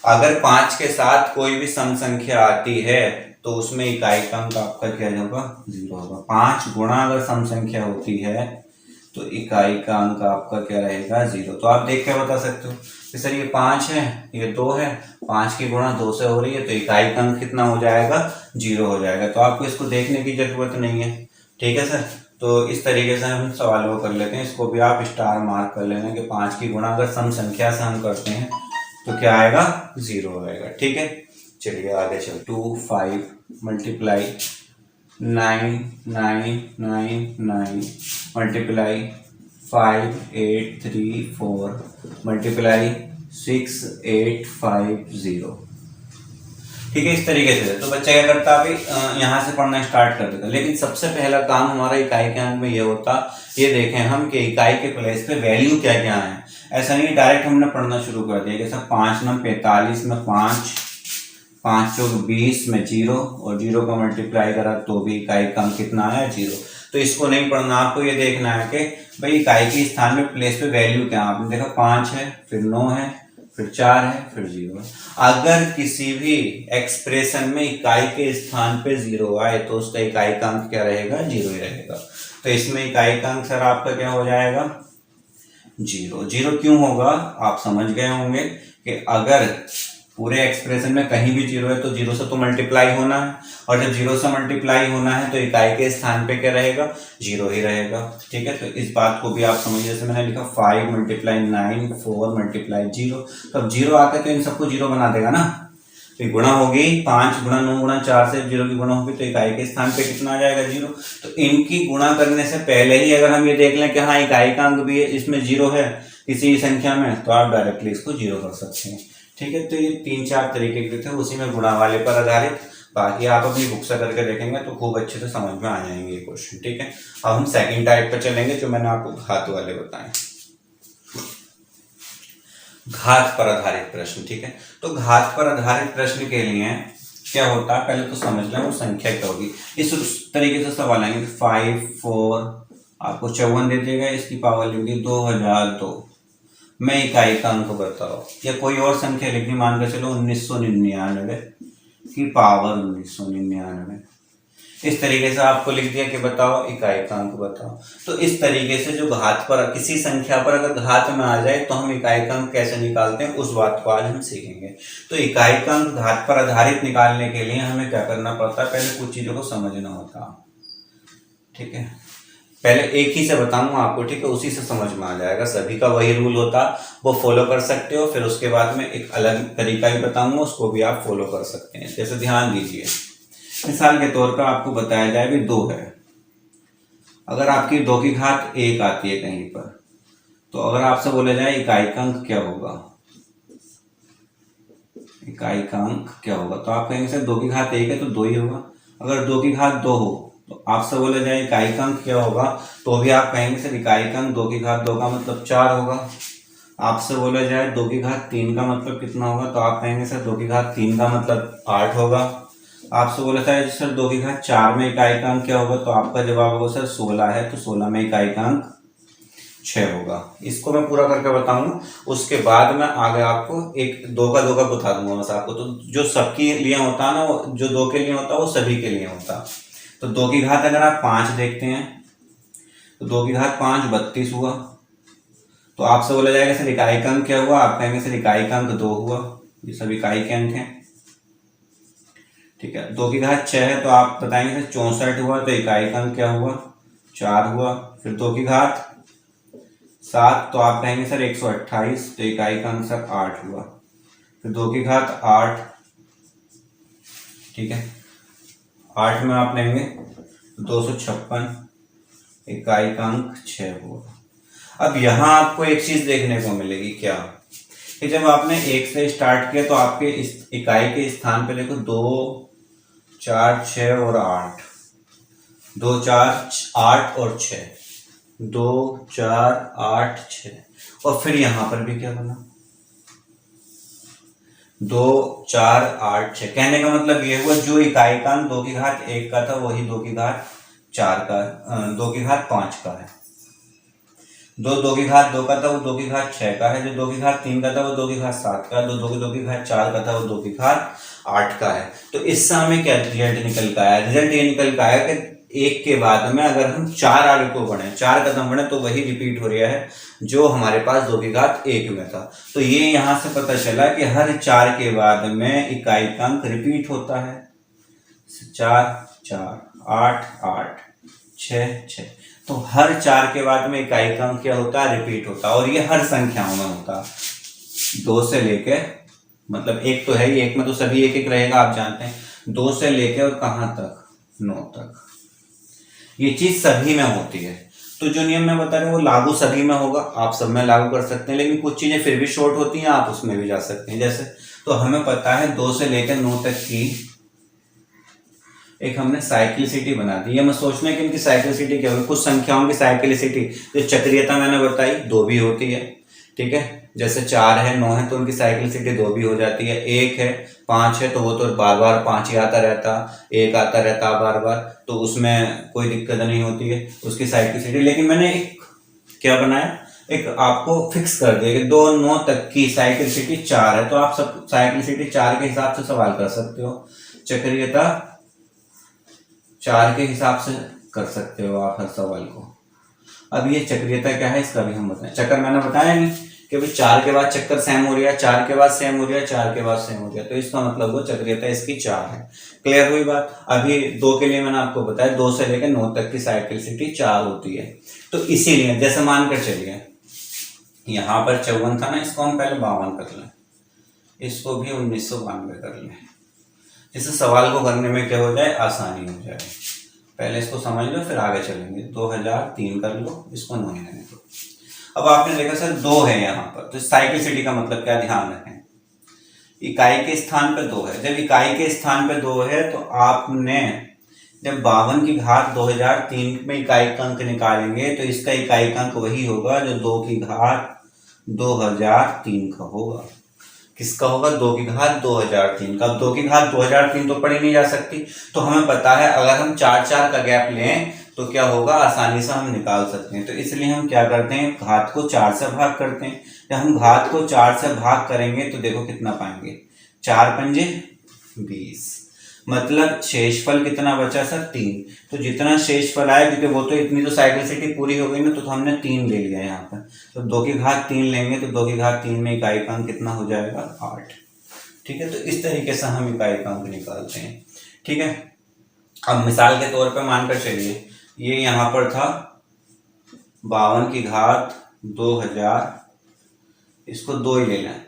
अगर 5 के साथ कोई भी सम संख्या आती है तो उसमें इकाई का अंक आपका क्या होगा? 0 होगा। 5 गुणा अगर सम संख्या होती है तो इकाई का अंक आपका क्या रहेगा? 0। तो आप देख के बता सकते हो कि सर ये 5 है, ये 2 है, 5 की गुणा 2 से हो रही है, तो इकाई का अंक कितना हो जाएगा? 0 हो जाएगा। तो आपको इसको देखने की जरूरत नहीं है। ठीक है सर, तो इस तरीके से हम सवाल को कर लेते हैं। इसको भी आप स्टार मार्क कर लेना कि 5 की गुणा अगर सम संख्या से हम करते हैं तो क्या आएगा? 0 आएगा। ठीक है, चलिए आगे चल। 2 5 मल्टीप्लाई 9 9 9 9 मल्टीप्लाई 5 8 3 4 मल्टीप्लाई 6 8 5 0। ठीक है, इस तरीके से। तो बच्चा क्या करता, अभी यहाँ से पढ़ना स्टार्ट कर देता, लेकिन सबसे पहला काम हमारा इकाई के अंक में ये होता, ये देखें हम कि इकाई के प्लेस पे वैल्यू क्या क्या है। ऐसा नहीं डायरेक्ट हमने पढ़ना शुरू कर दिया, जैसे 5 9 45 में 5, 5 चौक 20 में 0, और 0 का मल्टीप्लाई करा तो भी इकाई का अंक कितना आया? 0। तो इसको नहीं पढ़ना, आपको ये देखना है कि भाई इकाई के स्थान में प्लेस पे वैल्यू क्या। आपने देखा 5 है, फिर 9 है, फिर 4 है, फिर 0 है। अगर किसी भी एक्सप्रेशन में इकाई के स्थान पे 0 आए तो उसका इकाई का अंक क्या रहेगा? 0 ही रहेगा। तो इसमें इकाई का अंक सर आपका क्या हो जाएगा? 0। 0 क्यों होगा आप समझ गए होंगे कि अगर पूरे एक्सप्रेशन में कहीं भी जीरो है तो जीरो से तो मल्टीप्लाई होना है, और जब जीरो से मल्टीप्लाई होना है तो इकाई के स्थान पे क्या रहेगा, जीरो ही रहेगा। ठीक है, तो इस बात को भी आप समझिए। जैसे मैंने लिखा 5 × 9 4 × 0, तो अब जीरो आकर तो इन सबको जीरो बना देगा ना। तो गुणा होगी 5 × 9 × 4 से जीरो की गुणा होगी तो इकाई के स्थान पे कितना आ जाएगा, जीरो। तो इनकी गुणा करने से पहले ही अगर हम ये देख लें कि हाँ इकाई का अंक भी इसमें जीरो है किसी संख्या में, तो आप डायरेक्टली इसको जीरो कर सकते हैं। ठीक है, तो ये 3-4 तरीके के थे, उसी में गुणा वाले पर आधारित। बाकी आप अपनी बुक से करके देखेंगे तो खूब अच्छे से समझ में आ जाएंगे ये क्वेश्चन। ठीक है, अब हम सेकंड टाइप पर चलेंगे जो मैंने आपको घात वाले बताए, घात पर आधारित प्रश्न। ठीक है, तो घात पर आधारित प्रश्न के लिए क्या होता है पहले तो समझ लें वो संख्या क्या होगी। इस तरीके से सवाल आएंगे 5 4 आपको 54 दे देगा, इसकी पावर लिख दी 2002, मैं इकाई का अंक बताओ, या कोई और संख्या लिखनी, मान कर चलो 1999 की पावर 1999। इस तरीके से आपको लिख दिया कि बताओ इकाई का अंक बताओ। तो इस तरीके से जो घात पर किसी संख्या पर अगर घात में आ जाए तो हम इकाई का अंक कैसे निकालते हैं उस बात को आज हम सीखेंगे। तो इकाई का अंक घात पर आधारित निकालने के लिए हमें क्या करना पड़ता है, पहले कुछ चीजों को समझना होता। ठीक है, पहले एक ही से बताऊंगा आपको, ठीक है, उसी से समझ में आ जाएगा। सभी का वही रूल होता, वो फॉलो कर सकते हो। फिर उसके बाद में एक अलग तरीका भी बताऊंगा, उसको भी आप फॉलो कर सकते हैं। जैसे ध्यान दीजिए, मिसाल के तौर पर आपको बताया जाए भी 2 है, अगर आपकी 2 की घात 1 आती है कहीं पर, तो अगर आपसे बोला जाए इकाई का अंक क्या होगा, इकाई का अंक क्या होगा, तो आप कहेंगे सर 2 की घात 1 है तो 2 ही होगा। अगर 2 की घात 2 हो तो आपसे बोला जाए इकाई का अंक क्या होगा, तो भी आप कहेंगे सर इकाई का अंक 2 की घात 2 का मतलब 4 होगा। आपसे बोला जाए 2 की घात 3 का मतलब कितना होगा, तो आप कहेंगे सर 2 की घात 3 का मतलब 8 होगा। आपसे बोला था सर 2 की घात 4 में इकाई का अंक क्या होगा, तो आपका जवाब होगा सर 16 है, तो 16 में इकाई का अंक 6 होगा। इसको मैं पूरा करके बताऊंगा, उसके बाद में आगे आपको एक 2 का बता दूंगा बस आपको। तो जो सबके लिए होता है ना, जो 2 के लिए होता है वो सभी के लिए होता। तो 2 की घात अगर आप 5 देखते हैं तो 2 की घात 5 32 हुआ। तो आपसे बोला जाएगा सर इकाई का अंक क्या हुआ, आप कहेंगे सर इकाई का अंक 2 हुआ। ये सब इकाई के अंक हैं। ठीक है, 2 की घात 6 है तो आप बताएंगे सर 64 हुआ, तो इकाई का अंक क्या हुआ, 4 हुआ। फिर 2 की घात 7 तो आप कहेंगे सर 128, तो इकाई का अंक सर 8 हुआ। फिर 2 की घात 8, ठीक है, 8 में आप लेंगे 256, इकाई का अंक 6 हुआ। अब यहां आपको एक चीज देखने को मिलेगी, क्या कि जब आपने 1 से स्टार्ट किया तो आपके इस इकाई के स्थान पे देखो 2 4 6 और 8, 2 4 8 और 6, 2 4 8 6, और फिर यहां पर भी क्या बना 2 4 8 6। कहने का मतलब ये हुआ जो इकाई का अंक 2 की घात 1 का था वही 2 की घात 4 का, 2 की घात 5 का है। 2 की घात 2 का था वो 2 की घात 6 का है। जो 2 की घात 3 का था वो 2 की घात 7 का, जो 2 की घात 4 का था वो 2 की घात 8 का है। तो इससे हमें क्या रिजल्ट निकल का आया, रिजल्ट ये निकल का आया कि 1 के बाद में अगर हम 4 आगे को बढ़े, 4 कदम बढ़े तो वही रिपीट हो रहा है जो हमारे पास 2 की घात 1 में था। तो ये यहां से पता चला कि हर 4 के बाद में इकाई का अंक रिपीट होता है। 4 4 8 8 6 6, तो हर 4 के बाद में इकाई का अंक क्या होता है, रिपीट होता है। और ये हर संख्याओं में होता, 2 से लेके, मतलब 1 तो है ही, 1 में तो सभी 1 रहेगा आप जानते हैं, 2 से लेके और कहां तक, 9 तक, ये चीज सभी में होती है। तो जो नियम मैं बता रहा हूँ वो लागू सभी में होगा, आप सब में लागू कर सकते हैं, लेकिन कुछ चीजें फिर भी शॉर्ट होती हैं, आप उसमें भी जा सकते हैं। जैसे तो हमें पता है 2 से लेकर 9 तक की एक हमने साइक्लिसिटी बना दी। ये मैं सोचना है कि इनकी साइक्लिसिटी क्या होगी। कुछ संख्याओं की साइक्लिसिटी जो चक्रीयता मैंने बताई 2 भी होती है, ठीक है। जैसे 4 है 9 है तो उनकी साइक्लिसिटी 2 भी हो जाती है। 1 है 5 है तो वो तो बार बार 5 ही आता रहता, 1 आता रहता बार बार, तो उसमें कोई दिक्कत नहीं होती है उसकी साइक्लिसिटी। लेकिन मैंने एक क्या बनाया, एक आपको फिक्स कर दिया कि 2 9 तक की साइक्लिसिटी 4 है, तो आप सब साइक्लिसिटी 4 के हिसाब से सवाल कर सकते हो, चक्रीयता 4 के हिसाब से कर सकते हो आप हर सवाल को। अब ये चक्रीयता क्या है इसका भी हम बताएं। चक्र मैंने बताया नहीं कि भाई 4 के बाद चक्कर सेम हो रहा है, 4 के बाद सेम हो रहा है, 4 के बाद सेम हो रहा है, तो इसका मतलब वो चक्रीयता इसकी 4 है। क्लियर हुई बात। अभी 2 के लिए मैंने आपको बताया 2 से लेकर 9 तक की साइक्लिसिटी 4 होती है। तो इसीलिए जैसे मानकर चलिए यहाँ पर 54 था ना, इसको हम पहले 52 कर लें, इसको भी 1992 कर लें, जिससे सवाल को करने में क्या हो जाए, आसानी हो जाए। पहले इसको समझ लो फिर आगे चलेंगे। 2003 कर लो, इसको 9 रहने दो। अब आपने देखा सर 2 है यहाँ पर, तो साइक्लिसिटी का मतलब क्या, ध्यान रखें इकाई के स्थान पे 2 है। जब इकाई के स्थान पे 2 है तो आपने जब 52 की घात 2003 में इकाई का अंक निकालेंगे तो इसका इकाई का अंक वही होगा जो 2 की घात 2003 का होगा। किसका होगा, 2 की घात 2003 का। अब 2 की घात 2003 तो पढ़ी नहीं जा सकती, तो हमें पता है अगर हम 4 का गैप लें तो क्या होगा, आसानी से हम निकाल सकते हैं। तो इसलिए हम क्या करते हैं, घात को 4 से भाग करते हैं। जब हम घात को 4 से भाग करेंगे तो देखो कितना पाएंगे, 4 पंजे 20, मतलब शेषफल कितना बचा सर, 3। तो जितना शेषफल आया, क्योंकि वो तो इतनी तो साइक्लिसिटी पूरी हो गई ना, तो हमने 3 ले लिया यहाँ पर। तो 2 की घात 3 लेंगे तो 2 की घात 3 में इकाई का अंक कितना हो जाएगा, 8। ठीक है, तो इस तरीके से हम इकाई का अंक निकालते हैं। ठीक है, अब मिसाल के तौर पर मानकर चलिए ये यहाँ पर था 52 की घात 2000, इसको 2 ही ले लें।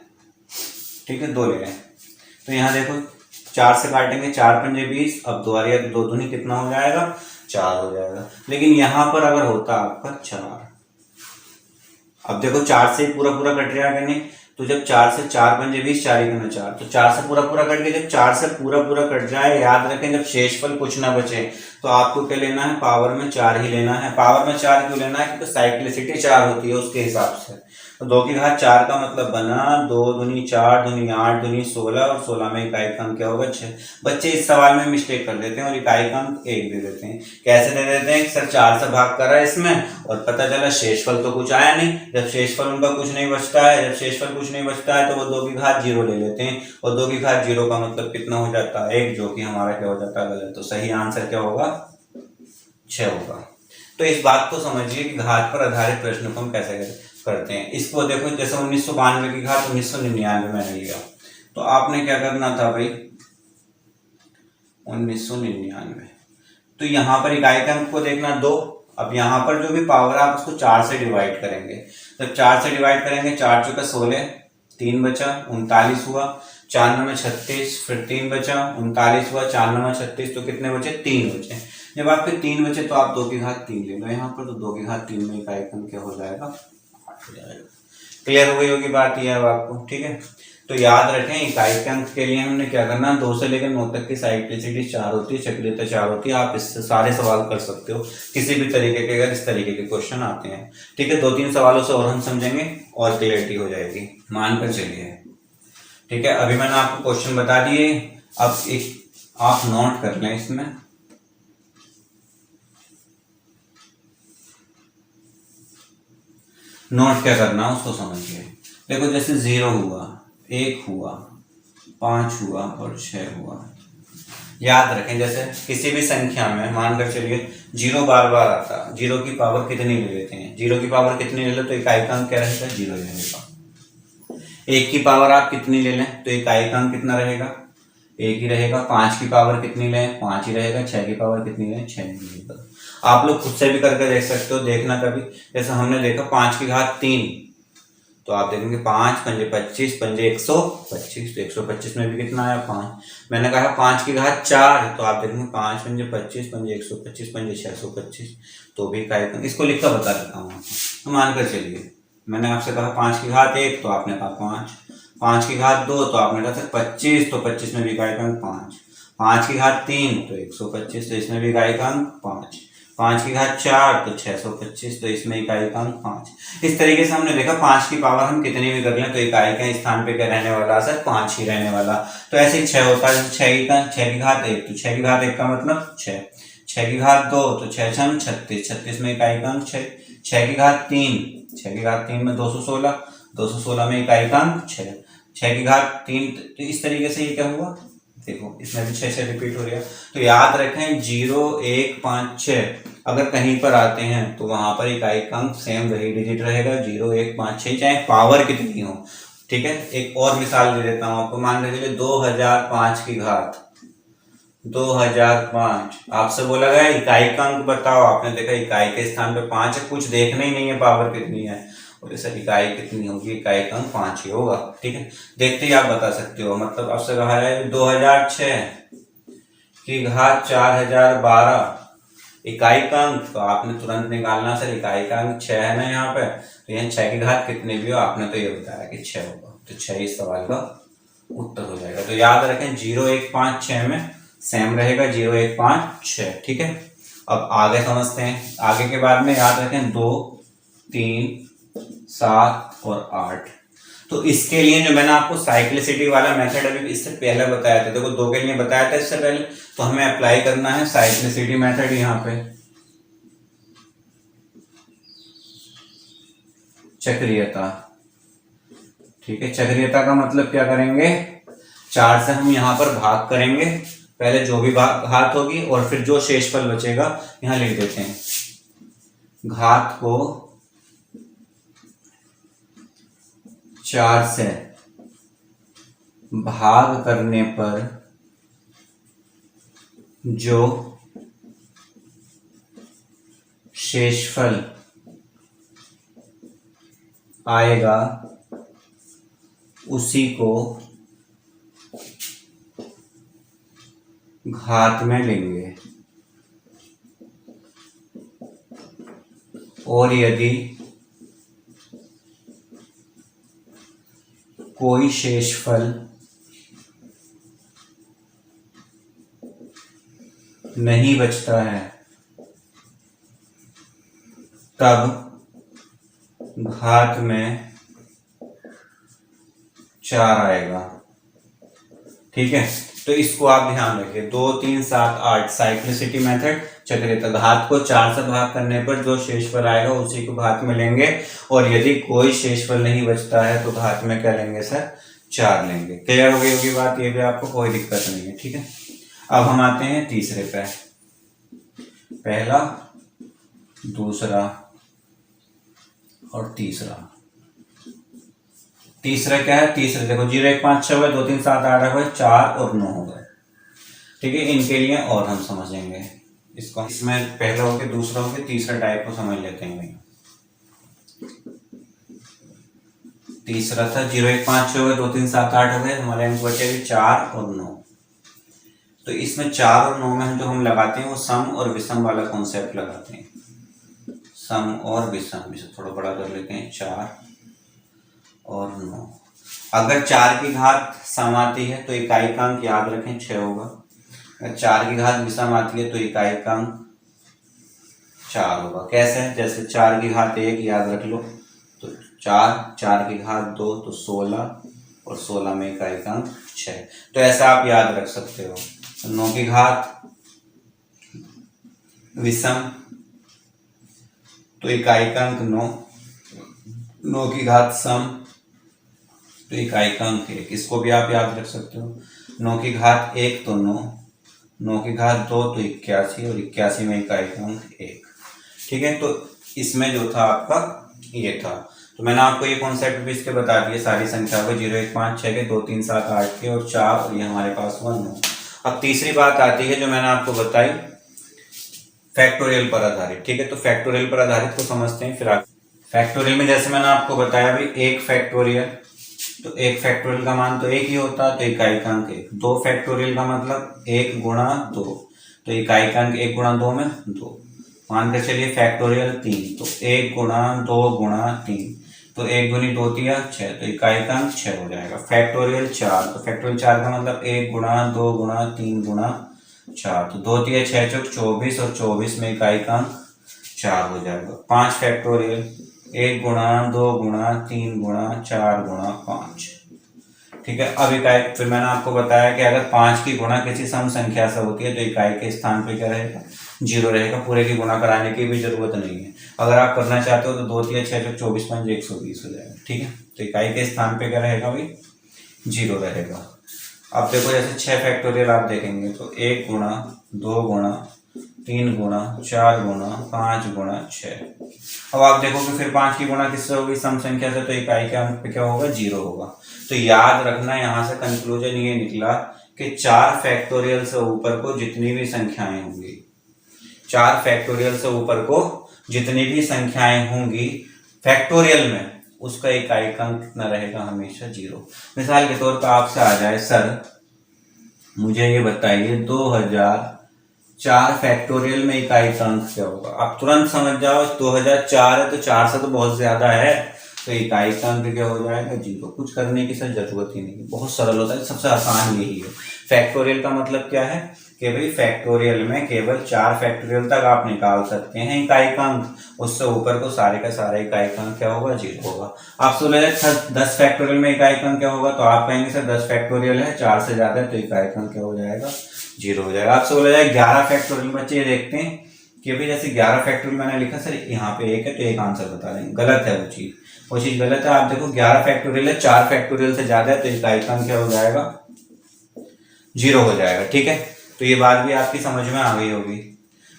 ठीक है, 2 ले लें, तो यहाँ देखो 4 से काटेंगे, 4 पंजे 20, अब 2 आ रही है तो 2 दूनी कितना हो जाएगा, 4 हो जाएगा। लेकिन यहां पर अगर होता आपका 4, अब देखो 4 से पूरा पूरा कट रहा है कि नहीं, तो जब 4 से 4 पंजे 20, 4 ही 4, तो 4 से पूरा पूरा कट गया। जब 4 से पूरा पूरा कट जाए, याद रखें जब शेषफल कुछ ना बचे तो आपको क्या लेना है, पावर में 4 ही लेना है। पावर में 4 क्यों लेना है, क्योंकि साइक्लिसिटी 4 होती है उसके हिसाब से। तो 2 की घात 4 का मतलब बना 2 दूनी 4 दूनी 8 दूनी 16, और 16 में इकाई का अंक क्या होगा, 6। बच्चे इस सवाल में मिस्टेक कर देते हैं और इकाई का अंक 1 दे देते हैं। कैसे दे देते हैं, सर 4 से भाग करा इसमें और पता चला शेषफल तो कुछ आया नहीं। जब शेषफल उनका कुछ नहीं बचता है, जब शेषफल कुछ नहीं बचता है तो वो 2 की घात 0 ले लेते हैं, और 2 की घात 0 का मतलब कितना हो जाता है, 1, जो कि हमारा क्या हो जाता है, गलत। तो सही आंसर क्या होगा, 6 होगा। तो इस बात को समझिए कि घात पर आधारित प्रश्न को हम कैसे करते हैं। इसको देखो जैसे 1992 की घात 1999 मैंने लिया, तो आपने क्या करना था भाई, 1999, तो यहाँ पर इकाई का अंक को देखना 2। अब यहाँ पर जो भी पावर है आप उसको 4 से डिवाइड करेंगे। जब 4 से डिवाइड करेंगे, 4 चौका 16, 3 बचा 39 हुआ, 4 9 36, फिर 3 बचा 39 हुआ, 4 9 36, तो कितने बचे, 3 बचे। जब आपके 3 बचे तो आप 2 की घात 3 ले लो यहाँ पर, तो 2 की घात 3 में इकाई का अंक क्या हो जाएगा, 8 हो जाएगा। क्लियर हो गई होगी बात ये अब आपको। ठीक है, तो याद रखें इकाई के अंक के लिए हमने क्या करना, 2 से लेकर 9 तक की साइक्लिसिटी 4 होती है, चक्रीयता 4 होती है। आप इससे सारे सवाल कर सकते हो किसी भी तरीके के, अगर इस तरीके के क्वेश्चन आते हैं। ठीक है, 2-3 सवालों से और हम समझेंगे और क्लियरिटी हो जाएगी। मानकर चलिए, ठीक है, अभी मैंने आपको क्वेश्चन बता दिए, अब एक आप नोट कर लें इसमें। नोट क्या करना है उसको समझिए। देखो जैसे 0 हुआ, 1 हुआ, 5 हुआ और 6 हुआ। याद रखें जैसे किसी भी संख्या में मानकर चलिए 0 बार बार आता, 0 की पावर कितनी ले लेते हैं, 0 की पावर कितनी ले लो तो इकाई का अंक क्या रहेगा, 0 रहेगा। 1 की पावर आप कितनी ले लें तो इकाई का अंक कितना रहेगा, 1 ही रहेगा। 5 की पावर कितनी लें, 5 ही रहेगा। 6 की पावर कितनी लें, 6 ही रहेगा। आप लोग खुद से भी करके देख सकते हो, देखना कभी। जैसे हमने देखा 5 की घात 3, तो आप देखेंगे 5 पंजे 25, पंजे 125, तो 125 में भी कितना आया, 5। मैंने कहा 5 की घात 4, तो आप देखेंगे 5 पंजे 25, पंजे 125, पंजे 625, तो भी इकाई का, इसको लिखकर बता देता हूँ आपको। मानकर चलिए मैंने आपसे कहा 5 की घात 1, तो आपने कहा 5, 5 की घात 2, तो आपने कहा सर 25, तो 25 में भी इकाई का अंक 5, 5 की घात 3, तो 125, तो इसमें भी इकाई का अंक 5, 5 की घात 4, तो 625, तो इसमें इकाई का अंक 5। इस तरीके से हमने देखा 5 की पावर हम कितनी भी कर लें तो इकाई के स्थान पे क्या रहने वाला सर, 5 ही रहने वाला। तो ऐसे ही 6 होता है, 6 की घात 1, तो 6 की घात 1 का मतलब 6, 6 की घात 2, तो 6 6 36, 36 में इकाई का अंक 6, 6 की घात 3, 6 की घात 3 में 216, 216 में इकाई का अंक 6, 6 की घात 3, तो इस तरीके से ये क्या हुआ, देखो इसमें भी 6 से रिपीट हो रहा। तो याद रखें 0 1 5 6। अगर कहीं पर आते हैं तो वहां पर इकाई का अंक सेम वही डिजिट रहेगा, 0 1 5 6, चाहे पावर कितनी हो। ठीक है, एक और मिसाल दे देता हूं आपको। मान के चलिए 2005 की घात 2005, आपसे बोला गया इकाई का अंक बताओ, आपने देखा इकाई के स्थान पे 5 है, कुछ देखना ही नहीं है पावर कितनी है, और सर इकाई कितनी होगी, इकाई का अंक 5 ही होगा। ठीक है, देखते ही आप बता सकते हो। मतलब आपसे कहा है 2006 की घात 4012 इकाई का अंक, तो आपने तुरंत निकालना सर इकाई का अंक 6 है ना यहाँ पे, तो यहाँ 6 की घात कितने भी हो, आपने तो ये बताया कि 6 होगा, तो 6 इस सवाल का उत्तर हो जाएगा। तो याद रखें 0 1 5 6 में सेम रहेगा 0 1 5 6। ठीक है, अब आगे समझते हैं। आगे के बारे में याद रखें 2 3 7 और 8। तो इसके लिए जो मैंने आपको साइक्लिसिटी वाला मेथड अभी इससे पहले बताया था, देखो 2 के लिए बताया था इससे पहले, तो हमें अप्लाई करना है साइक्लिसिटी मेथड यहाँ पे। चक्रीयता, ठीक है, चक्रीयता का मतलब क्या करेंगे, 4 से हम यहाँ पर भाग करेंगे, पहले जो भी घात होगी और फिर जो शेषफल बचेगा यहाँ लिख देते हैं। घात को 4 से भाग करने पर जो शेषफल आएगा उसी को घात में लेंगे, और यदि कोई शेषफल नहीं बचता है तब घात में 4 आएगा। ठीक है, तो इसको आप ध्यान रखिए। 2 3 7 8 साइक्लिसिटी मेथड, चक्रीयता। घात को 4 से भाग करने पर जो शेषफल आएगा उसी को घात में लेंगे, और यदि कोई शेषफल नहीं बचता है तो घात में क्या लेंगे सर, 4 लेंगे। क्लियर हो गई होगी बात, ये भी आपको कोई दिक्कत नहीं है। ठीक है, अब हम आते हैं तीसरे पे। पहला, दूसरा और तीसरा। तीसरा क्या है, तीसरा देखो 0 1 5 6 2 3 7 8 है, 4 और 9 हो गए। ठीक है, इनके लिए और हम समझेंगे इसको। इसमें पहला हो गया, दूसरा हो गया, तीसरा टाइप को समझ लेते हैं भाई। तीसरा था 0 1 5 6 2 3 7 8 हो गए, हमारे अंक बचे 4 और 9। तो इसमें 4 और 9 में जो हम लगाते हैं वो सम और विषम वाला कॉन्सेप्ट लगाते हैं। सम और विषम, इसे थोड़ा बड़ा कर लेते हैं, 4 और 9। अगर 4 की घात सम आती है तो इकाई का अंक याद रखें 6 होगा। अगर 4 की घात विषम आती है तो इकाई का अंक 4 होगा। कैसे, जैसे 4 की घात 1 याद रख लो, तो 4 की घात 2 तो 16, और 16 में इकाई का अंक 6। तो ऐसा आप याद रख सकते हो। 9 की घात विषम तो इकाई का अंक 9, 9 की घात सम तो इकाई का अंक 1। इसको भी आप याद रख सकते हो। 9 की घात 1 तो 9, 9 की घात 2 तो 81, और 81 में इकाई का अंक 1। ठीक है, तो इसमें जो था आपका ये था। तो मैंने आपको ये कॉन्सेप्ट भी इसके बता दिए, सारी संख्या को 0 1 5 6 के, 2 3 7 8 के, और 4, और ये हमारे पास हुआ 9। अब तीसरी बात आती है जो मैंने आपको बताई, फैक्टोरियल पर आधारित। ठीक है, तो फैक्टोरियल पर आधारित को समझते हैं। फिर फैक्टोरियल में जैसे मैंने आपको बताया भी, 1 फैक्टोरियल, तो 1 फैक्टोरियल का मान तो 1 ही होता है, तो इकाई का अंक 1। 2 फैक्टोरियल का मतलब 1 गुणा 2, तो इकाई का अंक 1 गुणा 2 में 2। मान के चलिए फैक्टोरियल 3, तो 1 गुणा 2 गुणा 3, तो 1 दूनी 2 तिया 6, तो इकाई का अंक 6 हो जाएगा। फैक्टोरियल 4, तो फैक्टोरियल 4 का मतलब 1 गुणा 2 गुणा 3 गुणा 4, तो 2 तिया 6 चौक 24, और 24 में इकाई का अंक 4 हो जाएगा। 5 फैक्टोरियल, 1 गुणा 2 गुणा 3 गुणा 4 गुणा 5। ठीक है, अब इकाई, फिर मैंने आपको बताया कि अगर 5 की गुणा किसी सम संख्या से होती है तो इकाई के स्थान पे क्या रहेगा, 0 रहेगा। पूरे की गुणा कराने की भी जरूरत नहीं है। अगर आप करना चाहते हो तो 2 तिया 6 चौक 24 5 120 हो जाएगा। ठीक है, तो इकाई के स्थान पे क्या रहेगा भाई, 0 रहेगा। अब देखो जैसे 6 फैक्टोरियल आप देखेंगे तो 1 गुणा 2 गुणा, 3 गुणा 4 गुणा 5 गुणा 6। अब आप देखो कि फिर 5 की गुणा किससे होगी, सम संख्या से, तो इकाई के अंक पे क्या होगा, 0 होगा। तो याद रखना यहाँ से कंक्लूजन ये निकला कि 4 फैक्टोरियल से ऊपर को जितनी भी संख्याएं होंगी, 4 फैक्टोरियल से ऊपर को जितनी भी संख्याएं होंगी फैक्टोरियल में, उसका इकाई का अंक कितना रहेगा, हमेशा 0। मिसाल के तौर पर आपसे आ जाए, सर मुझे ये बताइए 2004 फैक्टोरियल में इकाई का अंक क्या होगा। आप तुरंत समझ जाओ 2004 है तो 4 से तो बहुत ज्यादा है, तो इकाई का अंक क्या हो जाएगा, 0। कुछ करने की सर जरूरत ही नहीं, बहुत सरल होता है, सबसे आसान यही है। फैक्टोरियल का मतलब क्या है कि भाई फैक्टोरियल में केवल 4 फैक्टोरियल तक आप निकाल सकते हैं इकाई का अंक, उससे ऊपर को सारे का सारा इकाई का अंक क्या होगा, 0 होगा। आपसे बोला जाए 10 फैक्टोरियल में इकाई का अंक क्या होगा, तो आप कहेंगे सर 10 फैक्टोरियल है, 4 से ज्यादा है, तो इकाई का अंक क्या हो जाएगा, 0 हो जाएगा। आपसे बोला जाए 11 फैक्टोरियल, बच्चे ये देखते हैं कि भाई जैसे 11 फैक्टोरियल मैंने लिखा, सर यहाँ पे 1 है तो एक आंसर बता देंगे, गलत है वो चीज गलत है। आप देखो 11 फैक्टोरियल है, 4 फैक्टोरियल से ज्यादा है, तो इकाई का अंक क्या हो जाएगा, 0 हो जाएगा। ठीक है, तो ये बात भी आपकी समझ में आ गई होगी।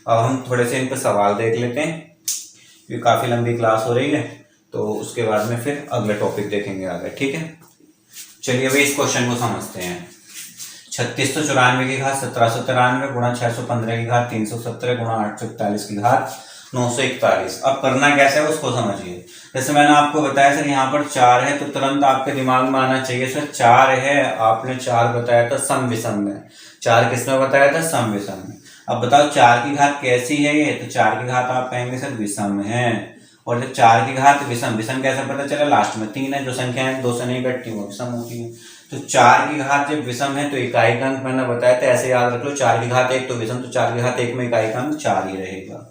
अब हम थोड़े से इन पर सवाल देख लेते हैं, क्योंकि काफी लंबी क्लास हो रही है, तो उसके बाद में फिर अगले टॉपिक देखेंगे आगे। ठीक है, चलिए अभी इस क्वेश्चन को समझते हैं। 3694 की घात 1793 गुणा 615 की घात 317 गुणा 841 की घात 941। अब करना कैसे है उसको समझिए। जैसे मैंने आपको बताया सर यहाँ पर 4 है, तो तुरंत आपके दिमाग में आना चाहिए सर 4 है, आपने 4 बताया था सम विषम में, 4 किसमें बताया था, सम विषम में। अब बताओ 4 की घात कैसी है ये, तो 4 की घात आप कहेंगे सर विषम है। और जब 4 की घात विषम, विषम कैसे पता चला, लास्ट में 3 है, जो संख्याएं 2 से नहीं कटती वो विषम होती है। तो 4 की घात जब विषम है तो इकाई का अंक मैंने बताया था, ऐसे याद रख लो, 4 की घात 1 तो विषम, तो 4 की घात 1 में इकाई का अंक 4 ही रहेगा।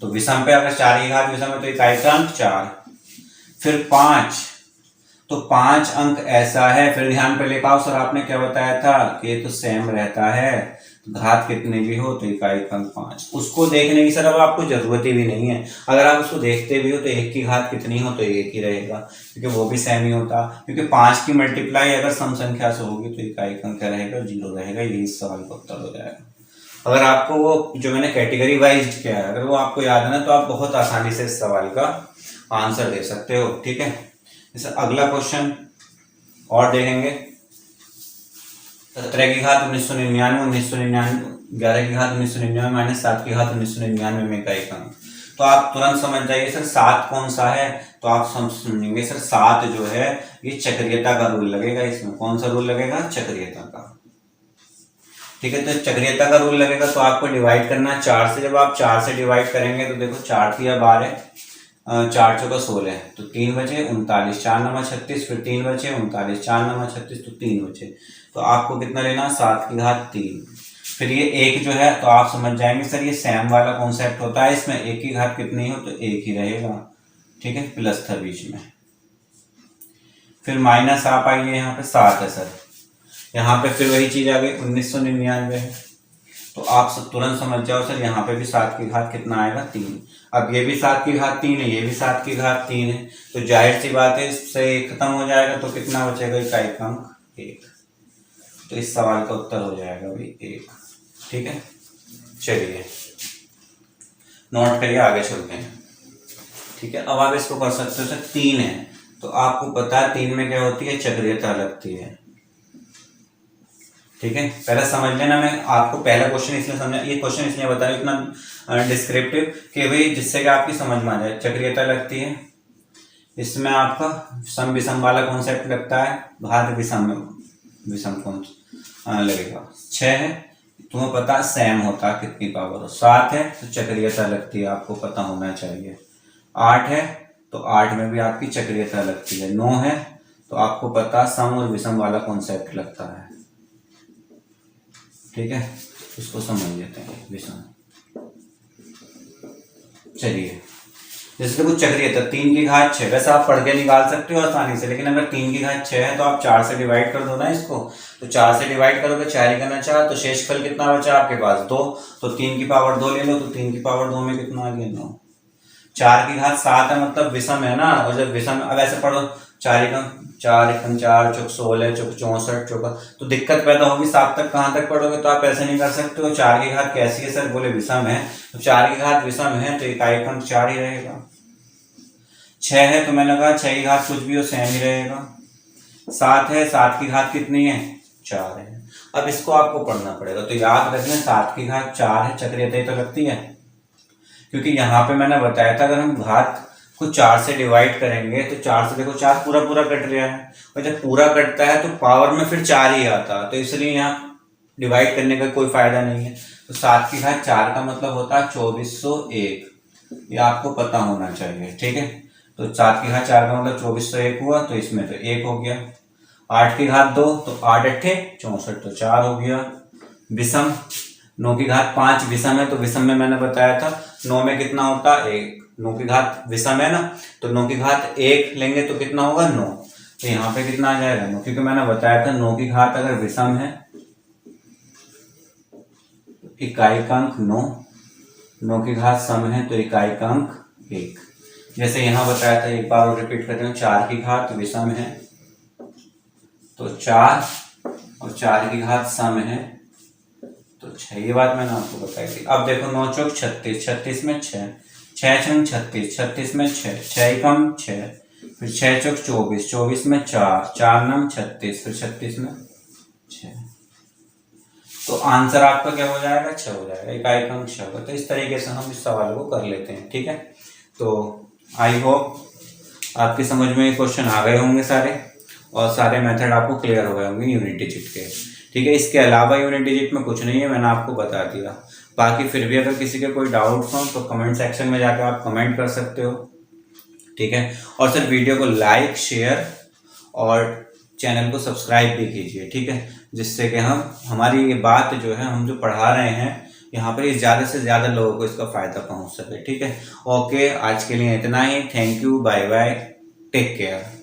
तो विषम पे अगर 4 की घात विषम है तो इकाई का अंक 4। फिर 5, तो 5 अंक ऐसा है, फिर ध्यान पे लिखा सर आपने क्या बताया था कि ये तो सेम रहता है, घात कितने भी हो तो इकाई का अंक 5। उसको देखने की सर अब आपको जरूरत ही भी नहीं है, अगर आप उसको देखते भी हो तो 1 की घात कितनी हो तो 1 ही रहेगा, क्योंकि वो भी सेम ही होता, क्योंकि 5 की मल्टीप्लाई अगर सम संख्या से होगी तो इकाई का अंक क्या रहेगा, 0 रहेगा। यही इस सवाल का उत्तर हो जाएगा। अगर आपको वो जो मैंने कैटेगरी वाइज किया है अगर वो आपको याद है ना, तो आप बहुत आसानी से इस सवाल का आंसर दे सकते हो। ठीक है, जैसे अगला क्वेश्चन और देखेंगे। 17 की घात 1999 11 की घात 1999 माइनस 7 की घात 1999 में इकाई का अंक। तो आप तुरंत समझ जाइए सर 7 कौन सा है, तो आप समझेंगे सर 7 जो है ये चक्रीयता का रूल लगेगा, इसमें कौन सा रूल लगेगा, चक्रीयता का। ठीक है, तो चक्रीयता का रूल लगेगा, तो आपको डिवाइड करना है 4 से। जब आप 4 से डिवाइड करेंगे तो देखो 4 3 12, 4 चौका 16, तो 3 बचे 39, 4 9 36, फिर 3 बचे 39, 4 9 36, तो 3 बचे। तो आपको कितना लेना, 7 की घात 3। फिर ये 1 जो है तो आप समझ जाएंगे सर ये सेम वाला कॉन्सेप्ट होता है, इसमें 1 की घात कितनी हो तो 1 ही रहेगा। ठीक है, प्लस था बीच में। फिर माइनस आप आइए यहाँ पे 7 है सर, यहाँ पे फिर वही चीज आ गई 1999 है, तो आप सब तुरंत समझ जाओ सर यहाँ पे भी 7 की घात कितना आएगा, 3। अब ये भी 7 की घात 3 है, ये भी 7 की घात 3 है, तो जाहिर सी बात है इससे खत्म हो जाएगा, तो कितना बचेगा, इकाई का अंक 1। तो इस सवाल का उत्तर हो जाएगा भाई 1। ठीक है, चलिए नोट करिए, आगे चलते हैं। ठीक है, अब आप इसको कर सकते हो सर 3 है, तो आपको पता है 3 में क्या होती है, चक्रीयता लगती है। ठीक है, पहले समझ लेना, मैं आपको पहला क्वेश्चन इसलिए समझा, ये क्वेश्चन इसलिए बताया इतना डिस्क्रिप्टिव कि भाई जिससे कि आपकी समझ में आ जाए। चक्रीयता लगती है, इसमें आपका सम विषम वाला कॉन्सेप्ट लगता है, घात विषम कौन लगेगा। 6 है, तुम्हें पता सेम होता है कितनी पावर हो। 7 है तो चक्रीयता लगती है, आपको पता होना चाहिए। 8 है तो 8 में भी आपकी चक्रीयता लगती है। 9 है तो आपको पता सम और विषम वाला कॉन्सेप्ट लगता है। ठीक है, इसको समझ लेते हैं विषम। चलिए, जैसे देखो चक्रीयता 3 की घात 6, वैसे आप पढ़ के निकाल सकते हो आसानी से, लेकिन अगर 3 की घात 6 है तो आप 4 से डिवाइड कर दो ना इसको, तो 4 से डिवाइड करोगे 4 ही करना चाह, तो शेषफल कितना बचा आपके पास 2, तो 3 की पावर 2 ले लो, तो 3 की पावर 2 में कितना आ गया 9। 4 की घात 7 है, मतलब विषम है ना, और जब विषम, अब ऐसे पढ़ो 4 एकम 4 चौक 16 चौक 64 चौका, तो दिक्कत पैदा होगी 7 तक कहाँ तक पढ़ोगे, तो आप ऐसे नहीं कर सकते हो। 4 की घात कैसी है सर, बोले विषम है, तो 4 की घात विषम है तो इकाई अंक 4 ही रहेगा। 6 है तो मैंने कहा 6 की घात कुछ भी हो सेम ही रहेगा। 7 है, 7 की घात कितनी है, 4 है। अब इसको आपको पढ़ना पड़ेगा, तो याद रखना 7 की घात 4 है, चक्रियता ही तो लगती है, क्योंकि यहाँ पे मैंने बताया था अगर हम घात को 4 से डिवाइड करेंगे तो 4 से देखो 4 पूरा पूरा कट रहा है, और जब पूरा कटता है तो पावर में फिर 4 ही आता है, तो इसलिए यहाँ डिवाइड करने का कोई फायदा नहीं है। तो 7 की घात 4 का मतलब होता है 2401, ये आपको पता होना चाहिए, ठीक है। तो 7 की घात 4 का मतलब 2401 हुआ, तो इसमें तो 1 हो गया। 8 की घात 2 तो 8 अट्ठे 64 तो 4 हो गया। विषम 9 की घात 5 विषम है, तो विषम में मैंने बताया था 9 में कितना होता है 1, 9 की घात विषम है ना, तो 9 की घात 1 लेंगे तो कितना होगा 9, तो यहाँ पे कितना आ जाएगा 9, क्योंकि मैंने बताया था 9 की घात अगर विषम है इकाई का अंक 9, 9 की घात सम है तो इकाई का अंक 1। जैसे यहाँ बताया था, एक बार और रिपीट करते हैं, 4 की घात विषम है तो 4, और 4 की घात सम है तो 6, ये बात मैंने आपको बताई थी। अब देखो 9 चौक 36, 36 में 6, 6 छंग 36, 36 में 6, 6 एकम 6, फिर 6 चौक 24, 24 में 4, 4 नम 36, फिर 36 में 6, तो आंसर आपका क्या हो जाएगा 6 हो जाएगा, इकाई का अंक 6 होगा। तो इस तरीके से हम इस सवाल को कर लेते हैं, ठीक है। तो आई होप आपकी समझ में ये क्वेश्चन आ गए होंगे सारे, और सारे मेथड आपको क्लियर हो गए होंगे यूनिट डिजिट के, ठीक है। इसके अलावा यूनिट डिजिट में कुछ नहीं है, मैंने आपको बता दिया। बाकी फिर भी अगर किसी के कोई डाउट्स हो तो कमेंट सेक्शन में जाकर आप कमेंट कर सकते हो, ठीक है। और सर वीडियो को लाइक शेयर और चैनल को सब्सक्राइब भी कीजिए, ठीक है, जिससे कि हमारी ये बात जो है हम जो पढ़ा रहे हैं यहाँ पर ये ज़्यादा से ज़्यादा लोगों को इसका फ़ायदा पहुँच सके, ठीक है। ओके, आज के लिए इतना ही। Thank you, bye bye, take care.